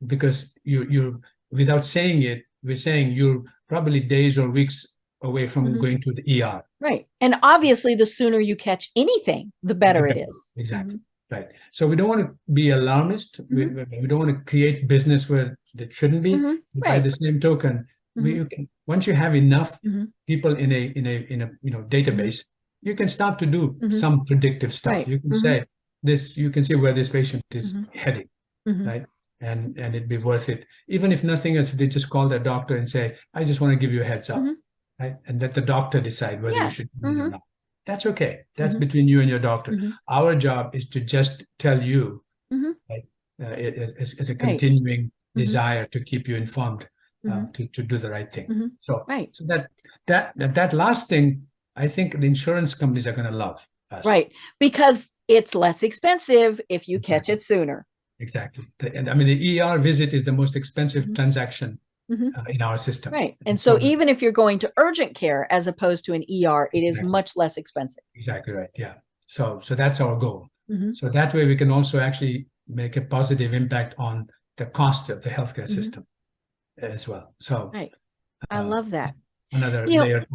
[SPEAKER 3] Because you without saying it, we're saying you're probably days or weeks away from going to the ER.
[SPEAKER 2] Right. And obviously, the sooner you catch anything, the better it is.
[SPEAKER 3] Exactly. Right. So we don't want to be alarmist. We don't want to create business where it shouldn't be. By the same token, you can, once you have enough people in a database, you can start to do some predictive stuff. You can say this. You can see where this patient is heading, right? And it'd be worth it. Even if nothing else, they just call their doctor and say, "I just want to give you a heads up," right? And let the doctor decide whether you should do it or not. That's okay. That's between you and your doctor. Our job is to just tell you, right, as a continuing desire to keep you informed, to do the right thing. So that last thing, I think the insurance companies are going to love us.
[SPEAKER 2] Right, because it's less expensive if you catch it sooner.
[SPEAKER 3] Exactly. And I mean, the ER visit is the most expensive transaction in our system.
[SPEAKER 2] Right. And so even if you're going to urgent care as opposed to an ER, it is much less expensive.
[SPEAKER 3] Exactly right. Yeah. So that's our goal. So that way we can also actually make a positive impact on the cost of the healthcare system as well. So
[SPEAKER 2] I love that.
[SPEAKER 3] Another layer.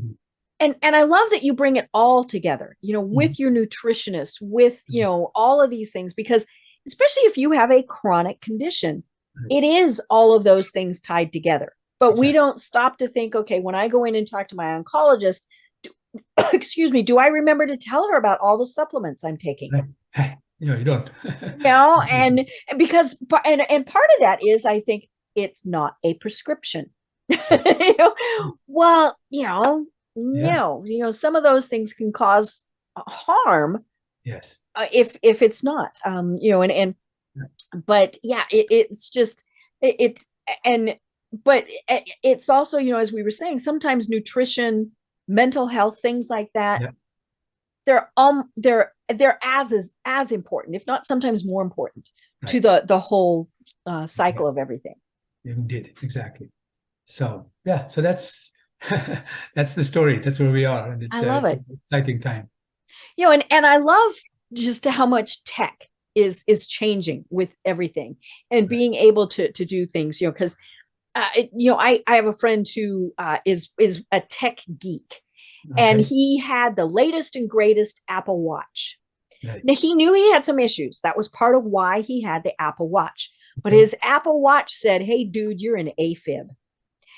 [SPEAKER 2] And I love that you bring it all together, with your nutritionist, with, all of these things, because especially if you have a chronic condition, it is all of those things tied together. But we don't stop to think, okay, when I go in and talk to my oncologist, do I remember to tell her about all the supplements I'm taking?
[SPEAKER 3] You don't.
[SPEAKER 2] And because part of that is, I think it's not a prescription. Well, some of those things can cause harm.
[SPEAKER 3] Yes.
[SPEAKER 2] If it's not, but yeah, but it's also, as we were saying, sometimes nutrition, mental health, things like that, they're as important, if not sometimes more important, to the whole cycle of everything.
[SPEAKER 3] Indeed, exactly. So so that's that's the story. That's where we are, and it's
[SPEAKER 2] I love it.
[SPEAKER 3] Exciting time.
[SPEAKER 2] And I love just how much tech is changing with everything, and being able to do things, because I have a friend who is a tech geek, and he had the latest and greatest Apple Watch. Now, he knew he had some issues. That was part of why he had the Apple Watch. But his Apple Watch said, "Hey, dude, you're an AFib."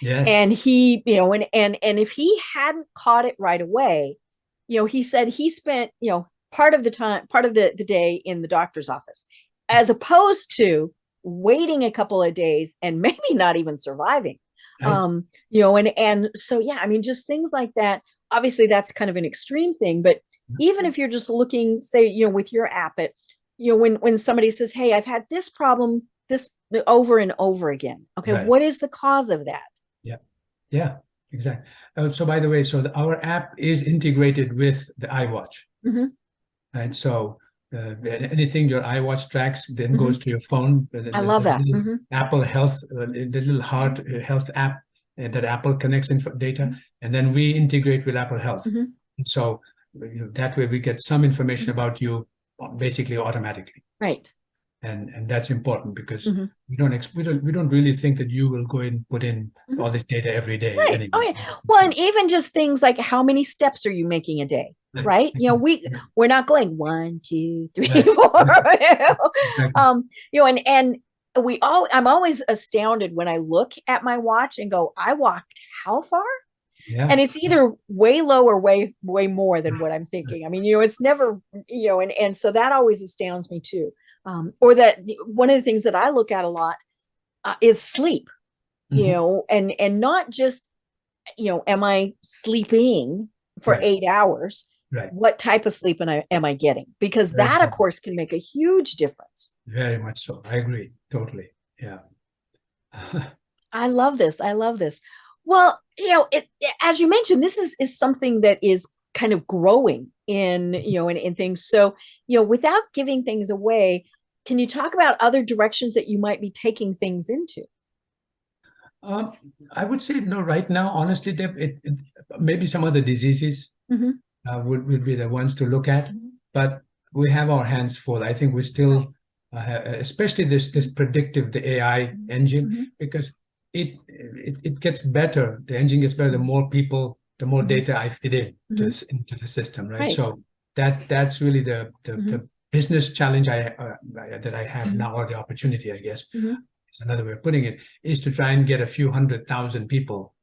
[SPEAKER 3] Yes.
[SPEAKER 2] And he, and if he hadn't caught it right away, he said he spent, part of the day in the doctor's office, as opposed to waiting a couple of days and maybe not even surviving. And so, just things like that. Obviously, that's kind of an extreme thing, but even if you're just looking, say, with your app, when somebody says, "Hey, I've had this problem this over and over again." Okay, what is the cause of that?
[SPEAKER 3] Yeah, exactly. So by the way, our app is integrated with the iWatch. And so anything your iWatch tracks then goes to your phone.
[SPEAKER 2] I love that.
[SPEAKER 3] Apple Health, the little heart health app that Apple connects data, and then we integrate with Apple Health. And so that way we get some information about you basically automatically.
[SPEAKER 2] Right.
[SPEAKER 3] And that's important, because we don't really think that you will go and put in all this data every day.
[SPEAKER 2] Right.
[SPEAKER 3] Anyway.
[SPEAKER 2] Well, and even just things like, how many steps are you making a day? Right. We're not going 1, 2, 3, 4. And I'm always astounded when I look at my watch and go, I walked how far?
[SPEAKER 3] Yeah.
[SPEAKER 2] And it's either way low or way more than what I'm thinking. I mean, it's never, and so that always astounds me too. Or that one of the things that I look at a lot is sleep, and not just, am I sleeping for 8 hours?
[SPEAKER 3] Right.
[SPEAKER 2] What type of sleep am I getting? Because that, of course, can make a huge difference.
[SPEAKER 3] Very much so. I agree. Totally. Yeah.
[SPEAKER 2] I love this. Well, as you mentioned, this is something that is kind of growing in things. So, without giving things away, can you talk about other directions that you might be taking things into?
[SPEAKER 3] I would say no. Right now, honestly, Deb, maybe some other diseases would be the ones to look at, but we have our hands full. I think we still, especially this predictive, the AI engine, because it gets better. The engine gets better the more people, the more data I fit into the system, right? So that's really the business challenge that I have now, or the opportunity, I guess, is another way of putting it, is to try and get a few 100,000 people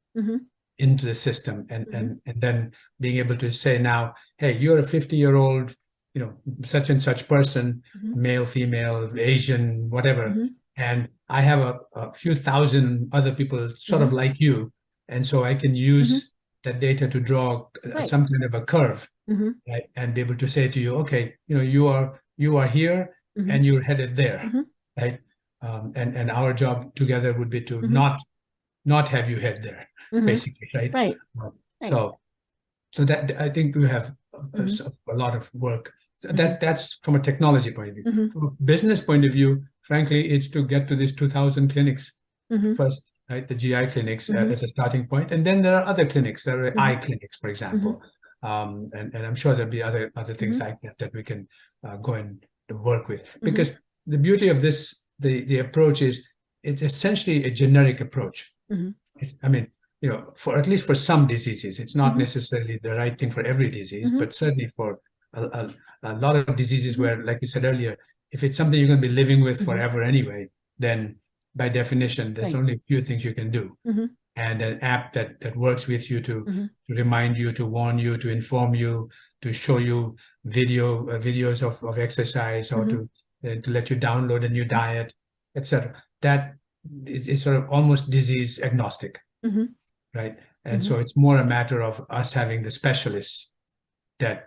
[SPEAKER 3] into the system, and then being able to say now, hey, you're a 50-year-old, such and such person, male, female, Asian, whatever, and I have a few thousand other people sort of like you, and so I can use that data to draw some kind of a curve, right, and be able to say to you, okay, you are here and you're headed there, right, and our job together would be to not have you head there, basically, right?
[SPEAKER 2] Right.
[SPEAKER 3] So that I think we have a lot of work. That's from a technology point of view. From a business point of view, frankly, it's to get to these 2,000 clinics first, right? The GI clinics as a starting point, and then there are other clinics. There are eye clinics, for example, and I'm sure there'll be other things like that we can go and work with. Because the beauty of this, the approach is, it's essentially a generic approach. I mean, for at least for some diseases, it's not necessarily the right thing for every disease, but certainly for a lot of diseases where, like you said earlier, if it's something you're going to be living with forever anyway, then by definition, there's only a few things you can do. And an app that works with you to remind you, to warn you, to inform you, to show you videos of exercise, or to let you download a new diet, etc. That is sort of almost disease agnostic, right? And so it's more a matter of us having the specialists that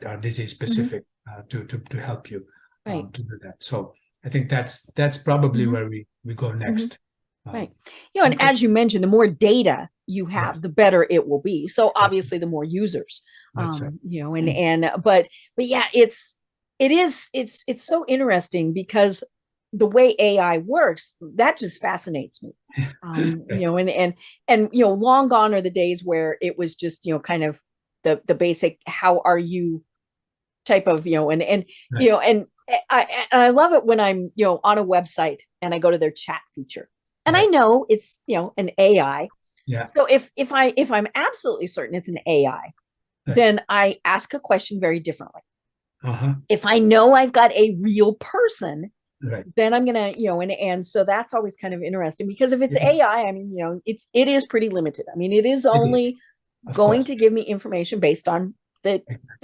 [SPEAKER 3] are disease specific to help you to do that. So I think that's probably where we go next.
[SPEAKER 2] Right. And as you mentioned, the more data you have, the better it will be. So obviously the more users, but yeah, it's so interesting, because the way AI works, that just fascinates me. Long gone are the days where it was just, kind of the basic, how are you type of, and I love it when I'm, on a website and I go to their chat feature, and I know it's, an AI.
[SPEAKER 3] Yeah.
[SPEAKER 2] So if I'm absolutely certain it's an AI, then I ask a question very differently. If I know I've got a real person, then I'm gonna, and so that's always kind of interesting, because if it's AI, I mean, it is pretty limited. I mean, it is only going to give me information based on the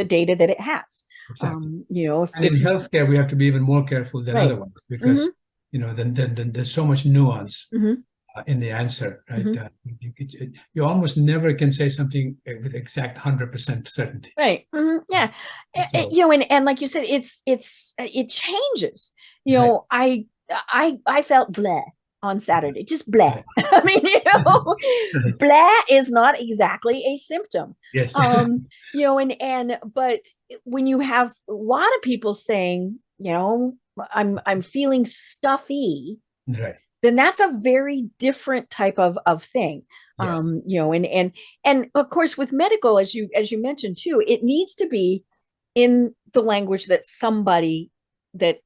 [SPEAKER 2] data that it has.
[SPEAKER 3] Exactly.
[SPEAKER 2] If
[SPEAKER 3] in healthcare, we have to be even more careful than otherwise, because then there's so much nuance in the answer, right? You almost never can say something with exact 100% certainty.
[SPEAKER 2] Right. Yeah. So, and like you said, it changes. I felt bleh on Saturday, just bleh. I mean, bleh is not exactly a symptom.
[SPEAKER 3] Yes.
[SPEAKER 2] But when you have a lot of people saying, I'm feeling stuffy,
[SPEAKER 3] right,
[SPEAKER 2] then that's a very different type of thing. And of course, with medical, as you mentioned too, it needs to be in the language that somebody that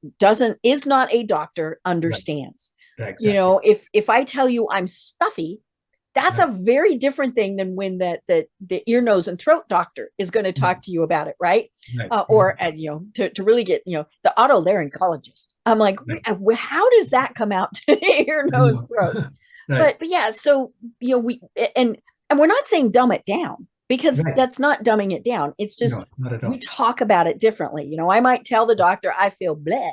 [SPEAKER 2] is not a doctor understands.
[SPEAKER 3] Right, exactly.
[SPEAKER 2] If I tell you I'm stuffy, that's a very different thing than when the ear, nose, and throat doctor is going to talk to you about it, right? Or to really get the otolaryngologist. I'm like, how does that come out to ear, nose, throat? But yeah, so we and we're not saying dumb it down, because that's not dumbing it down. It's just we talk about it differently. I might tell the doctor I feel bleh.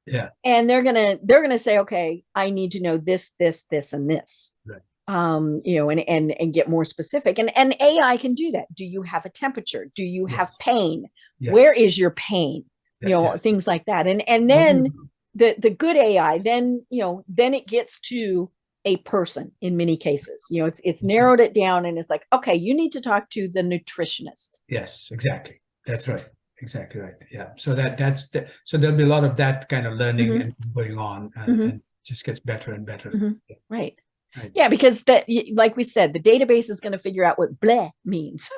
[SPEAKER 3] Yeah.
[SPEAKER 2] And they're gonna say, okay, I need to know this, and this.
[SPEAKER 3] Right.
[SPEAKER 2] And get more specific. And AI can do that. Do you have a temperature? Do you have pain?
[SPEAKER 3] Yes.
[SPEAKER 2] Where is your pain? Things like that. And then the good AI, then it gets to a person in many cases. It's narrowed it down, and it's like, okay, you need to talk to the nutritionist.
[SPEAKER 3] Yes, exactly. That's right. Exactly right. Yeah. So so there'll be a lot of that kind of learning and going on, and just gets better and better.
[SPEAKER 2] Right. Yeah, because like we said, the database is going to figure out what bleh means.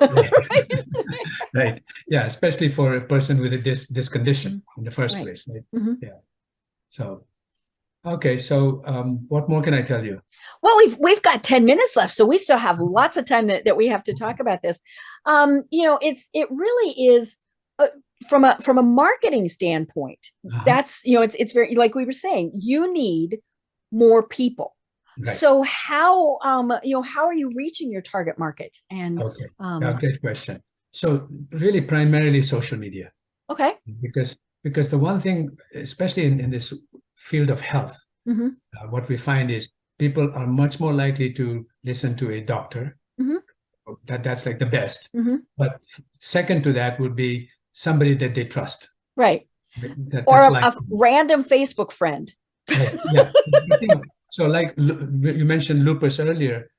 [SPEAKER 3] Right. Yeah, especially for a person with this condition in the first place. Right? Yeah. So, okay. So, what more can I tell you?
[SPEAKER 2] Well, we've got 10 minutes left, so we still have lots of time that we have to talk about this. It really is. from a marketing standpoint, that's, it's very, like we were saying, you need more people. Right. So how are you reaching your target market? And
[SPEAKER 3] great question. So really primarily social media.
[SPEAKER 2] Okay.
[SPEAKER 3] Because the one thing, especially in this field of health, what we find is people are much more likely to listen to a doctor. That's like the best. But second to that would be somebody that they trust.
[SPEAKER 2] Right. Or a random Facebook friend.
[SPEAKER 3] Yeah. So like you mentioned lupus earlier,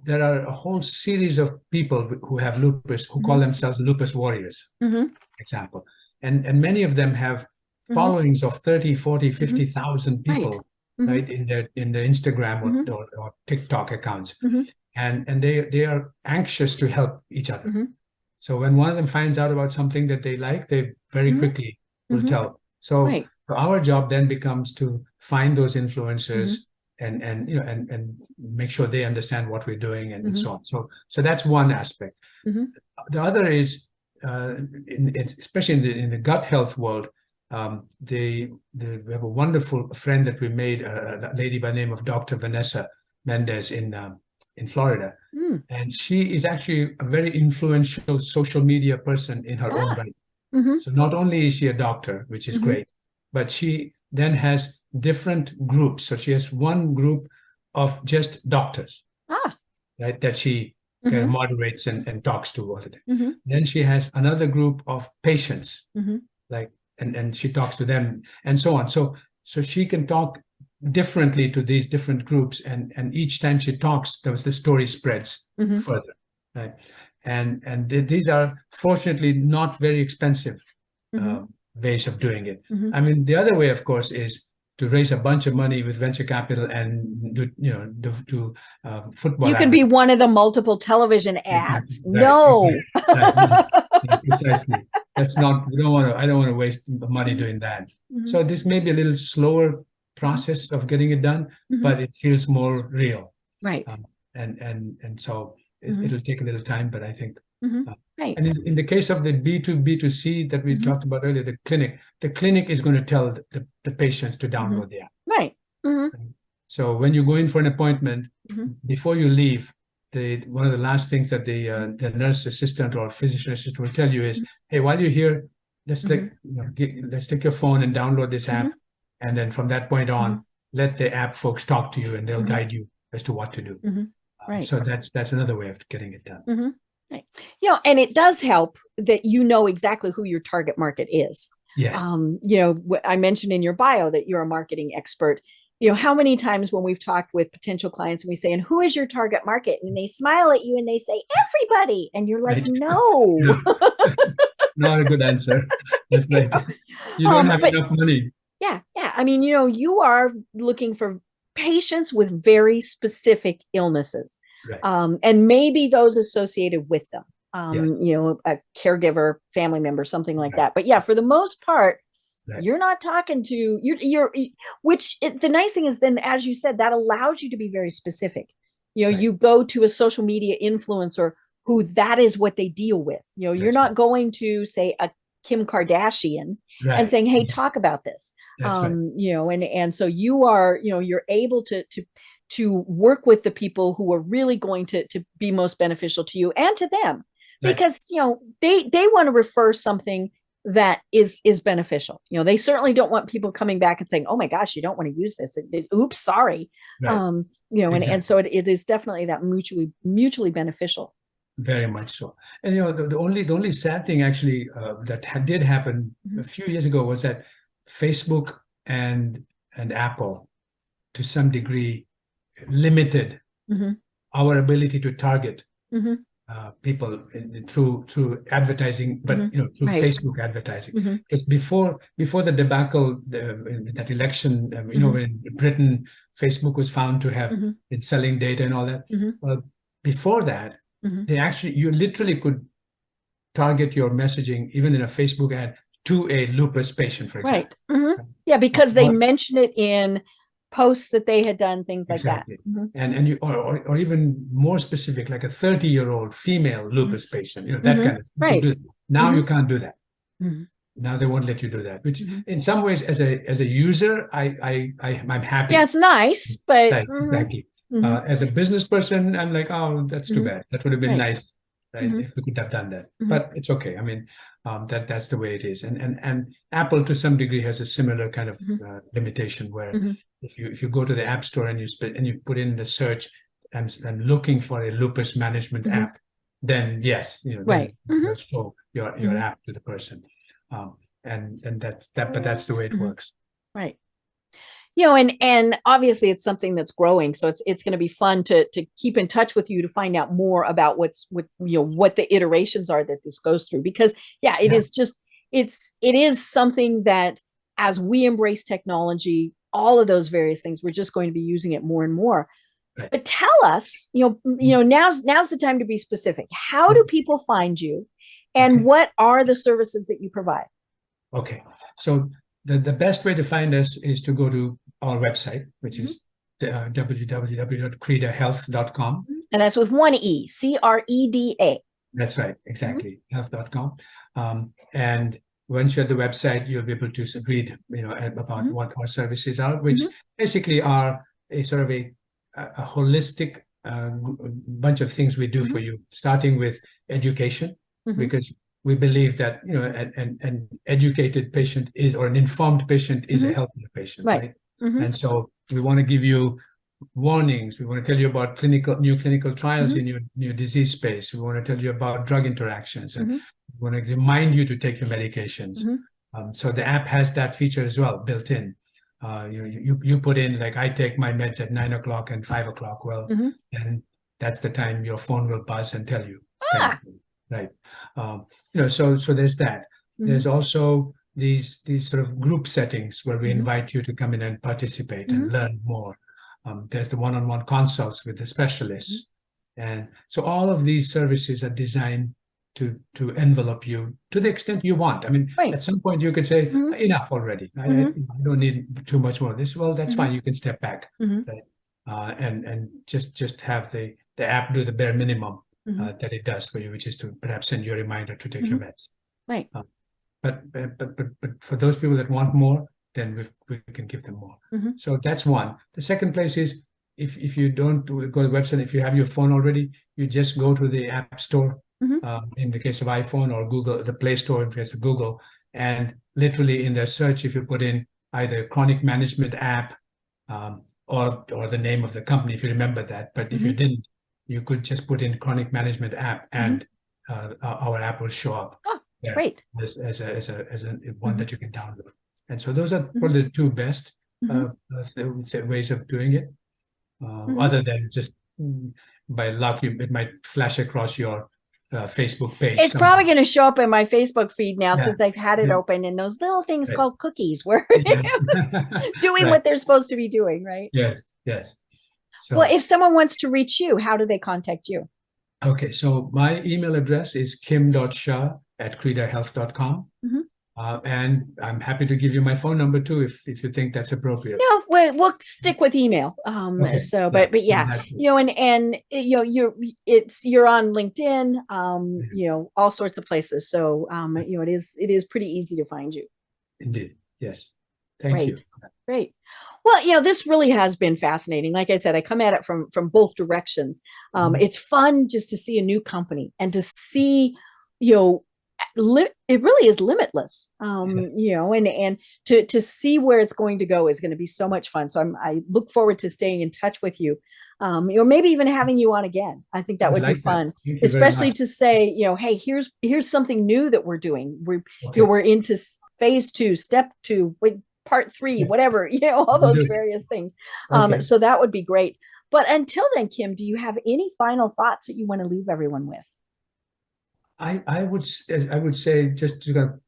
[SPEAKER 3] there are a whole series of people who have lupus who call themselves lupus warriors, for example. And many of them have followings of 30, 40, 50,000 people, right, in their Instagram or TikTok accounts. And they are anxious to help each other. So when one of them finds out about something that they like, they very quickly will tell. So our job then becomes to find those influencers and make sure they understand what we're doing and so on. So that's one aspect. The other is, especially in the gut health world, we have a wonderful friend that we made, a lady by the name of Dr. Vanessa Mendez in Florida. And she is actually a very influential social media person in her own right. So not only is she a doctor, which is great, but she then has different groups. So she has one group of just doctors, right, that she kind of moderates and talks to all the time. Then she has another group of patients, like, and she talks to them and so on. So she can talk differently to these different groups, and each time she talks, the story spreads further, right? And these are fortunately not very expensive ways of doing it. I mean, the other way, of course, is to raise a bunch of money with venture capital and do football.
[SPEAKER 2] You can be one of the multiple television ads.
[SPEAKER 3] Right.
[SPEAKER 2] No,
[SPEAKER 3] precisely. That's not. I don't want to waste money doing that. So this may be a little slower process of getting it done, but it feels more real.
[SPEAKER 2] Right.
[SPEAKER 3] And so it'll take a little time, but I think.
[SPEAKER 2] Right.
[SPEAKER 3] And in the case of the B2B2C that we talked about earlier, the clinic is going to tell the patients to download the app.
[SPEAKER 2] Right.
[SPEAKER 3] So when you go in for an appointment, before you leave, one of the last things that the nurse assistant or physician assistant will tell you is, hey, while you're here, let's take your phone and download this app. And then from that point on, let the app folks talk to you and they'll guide you as to what to do. Right. So that's another way of getting it done.
[SPEAKER 2] Right. And it does help that you know exactly who your target market is.
[SPEAKER 3] Yes.
[SPEAKER 2] I mentioned in your bio that you're a marketing expert. How many times when we've talked with potential clients and we say, and who is your target market? And they smile at you and they say, everybody. And you're like, no.
[SPEAKER 3] Not a good answer. That's right. You don't have enough money.
[SPEAKER 2] Yeah. I mean, you are looking for patients with very specific illnesses. Right. And maybe those associated with them, a caregiver, family member, something like that. But yeah, for the most part, you're not talking to the nice thing is then, as you said, that allows you to be very specific. You go to a social media influencer who that is what they deal with. You're not going to say a Kim Kardashian and saying, hey, talk about this. And so you are, you're able to work with the people who are really going to be most beneficial to you and to them, because they want to refer something that is beneficial. They certainly don't want people coming back and saying, oh my gosh, you don't want to use this. Oops, sorry. Exactly. And so it is definitely that mutually beneficial.
[SPEAKER 3] Very much so. And the only sad thing actually that did happen a few years ago was that Facebook and Apple, to some degree, limited our ability to target people through advertising, but through Facebook advertising. Because before the debacle, that election, when Britain, Facebook was found to have been selling data and all that. Well, before that, you literally could target your messaging, even in a Facebook ad, to a lupus patient, for example.
[SPEAKER 2] Right. Yeah, because they mention it in posts that they had done, things like that.
[SPEAKER 3] And you or even more specific, like a 30-year-old female lupus patient, that kind of stuff. Now you can't do that. Now they won't let you do that, which in some ways, as a user, I'm happy.
[SPEAKER 2] Yeah, it's nice, but
[SPEAKER 3] Right, exactly. As a business person, I'm like, oh, that's too bad. That would have been nice, right, if we could have done that. But it's okay. I mean, that's the way it is. And Apple, to some degree, has a similar kind of limitation where if you go to the App Store and you put in the search, I'm looking for a lupus management app, then yes, then you'll show your app to the person. And that's the way it works.
[SPEAKER 2] Right. And obviously it's something that's growing. So it's going to be fun to keep in touch with you to find out more about what the iterations are that this goes through, because it is something that as we embrace technology, all of those various things, we're just going to be using it more and more. Right. But tell us, now's the time to be specific. How do people find you, and what are the services that you provide?
[SPEAKER 3] Okay. So the best way to find us is to go to our website, which is www.credahealth.com.
[SPEAKER 2] And that's with one E, CREDA.
[SPEAKER 3] That's right. Exactly. Health.com. And once you're at the website, you'll be able to read, about what our services are, which basically are a sort of a holistic bunch of things we do for you, starting with education, because we believe that an educated patient or an informed patient is a healthier patient, right? And so we want to give you warnings. We want to tell you about new clinical trials in your disease space. We want to tell you about drug interactions, and we want to remind you to take your medications. So the app has that feature as well built in. You put in, like, I take my meds at 9 o'clock and 5 o'clock. Well, and that's the time your phone will buzz and tell you. Right. So there's that. There's also these sort of group settings where we invite you to come in and participate and learn more. There's the one-on-one consults with the specialists. And so all of these services are designed to envelop you to the extent you want. I mean, at some point you could say, enough already. I don't need too much more of this. Well, that's fine. You can step back, right? And just have the app do the bare minimum that it does for you, which is to perhaps send you a reminder to take your meds.
[SPEAKER 2] Right.
[SPEAKER 3] But for those people that want more, then we can give them more. So that's one. The second place is, if you don't go to the website, if you have your phone already, you just go to the App Store, in the case of iPhone, or Google, the Play Store in the case of Google, and literally in their search, if you put in either chronic management app or the name of the company, if you remember that. But if you didn't, you could just put in chronic management app, and our app will show up.
[SPEAKER 2] Oh, great!
[SPEAKER 3] As a one that you can download. And so those are probably the two best ways of doing it. Other than just by luck, it might flash across your Facebook page.
[SPEAKER 2] It's probably going to show up in my Facebook feed now, since I've had it open, and those little things called cookies were doing what they're supposed to be doing, right?
[SPEAKER 3] Yes. So,
[SPEAKER 2] well, if someone wants to reach you, how do they contact you?
[SPEAKER 3] Okay, so my email address is kim.shah@credahealth.com. And I'm happy to give you my phone number too, if you think that's appropriate.
[SPEAKER 2] No, we'll stick with email. So, but yeah, you're on LinkedIn, all sorts of places. So, it is pretty easy to find you.
[SPEAKER 3] Indeed. Yes. Thank you.
[SPEAKER 2] Great. Well, this really has been fascinating. Like I said, I come at it from both directions. It's fun just to see a new company and to see, it really is limitless, and to see where it's going to go is going to be so much fun. So I look forward to staying in touch with you, maybe even having you on again. I think that would be fun, especially to say, hey, here's something new that we're doing. We're into phase 2, step 2, part 3, whatever, all those various things. So that would be great. But until then, Kim, do you have any final thoughts that you want to leave everyone with?
[SPEAKER 3] I would say just to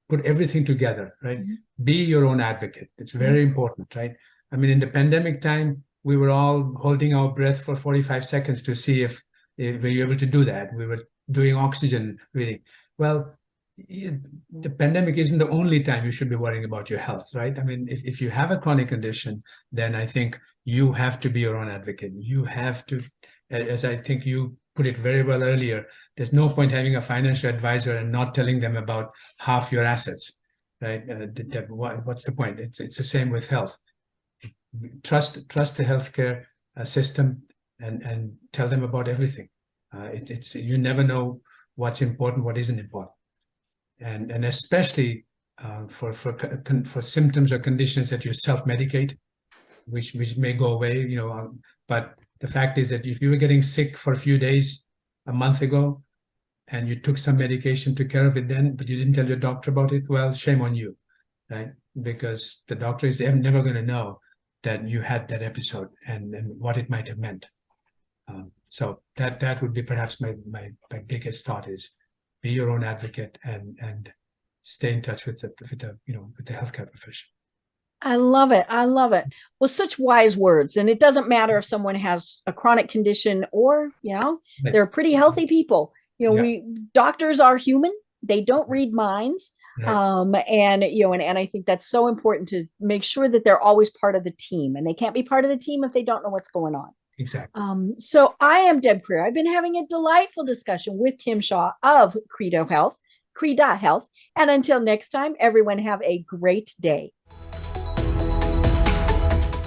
[SPEAKER 3] put everything together, right? Be your own advocate. It's very important, right? I mean, in the pandemic time, we were all holding our breath for 45 seconds to see if we were able to do that. We were doing oxygen breathing. Well, the pandemic isn't the only time you should be worrying about your health, right? I mean, if you have a chronic condition, then I think you have to be your own advocate. You have to, as I think you put it very well earlier. There's no point having a financial advisor and not telling them about half your assets, right? What's the point? It's the same with health. Trust the healthcare system and tell them about everything. You never know what's important, what isn't important, and especially for symptoms or conditions that you self-medicate, which may go away, but the fact is that if you were getting sick for a few days a month ago and you took some medication, took care of it then, but you didn't tell your doctor about it, well, shame on you, right? Because the doctor is never going to know that you had that episode and what it might have meant. So that would be perhaps my biggest thought is be your own advocate and stay in touch with the healthcare profession.
[SPEAKER 2] I love it. I love it. Well, such wise words. And it doesn't matter if someone has a chronic condition or, they're pretty healthy people. Doctors are human. They don't read minds. Right. And I think that's so important to make sure that they're always part of the team, and they can't be part of the team if they don't know what's going on.
[SPEAKER 3] Exactly.
[SPEAKER 2] So I am Deb Creer. I've been having a delightful discussion with Kim Shah of Creda Health. And until next time, everyone have a great day.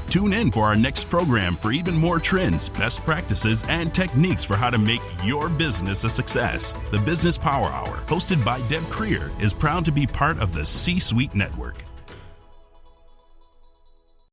[SPEAKER 1] Tune in for our next program for even more trends, best practices, and techniques for how to make your business a success. The Business Power Hour, hosted by Deb Creer, is proud to be part of the C-Suite Network.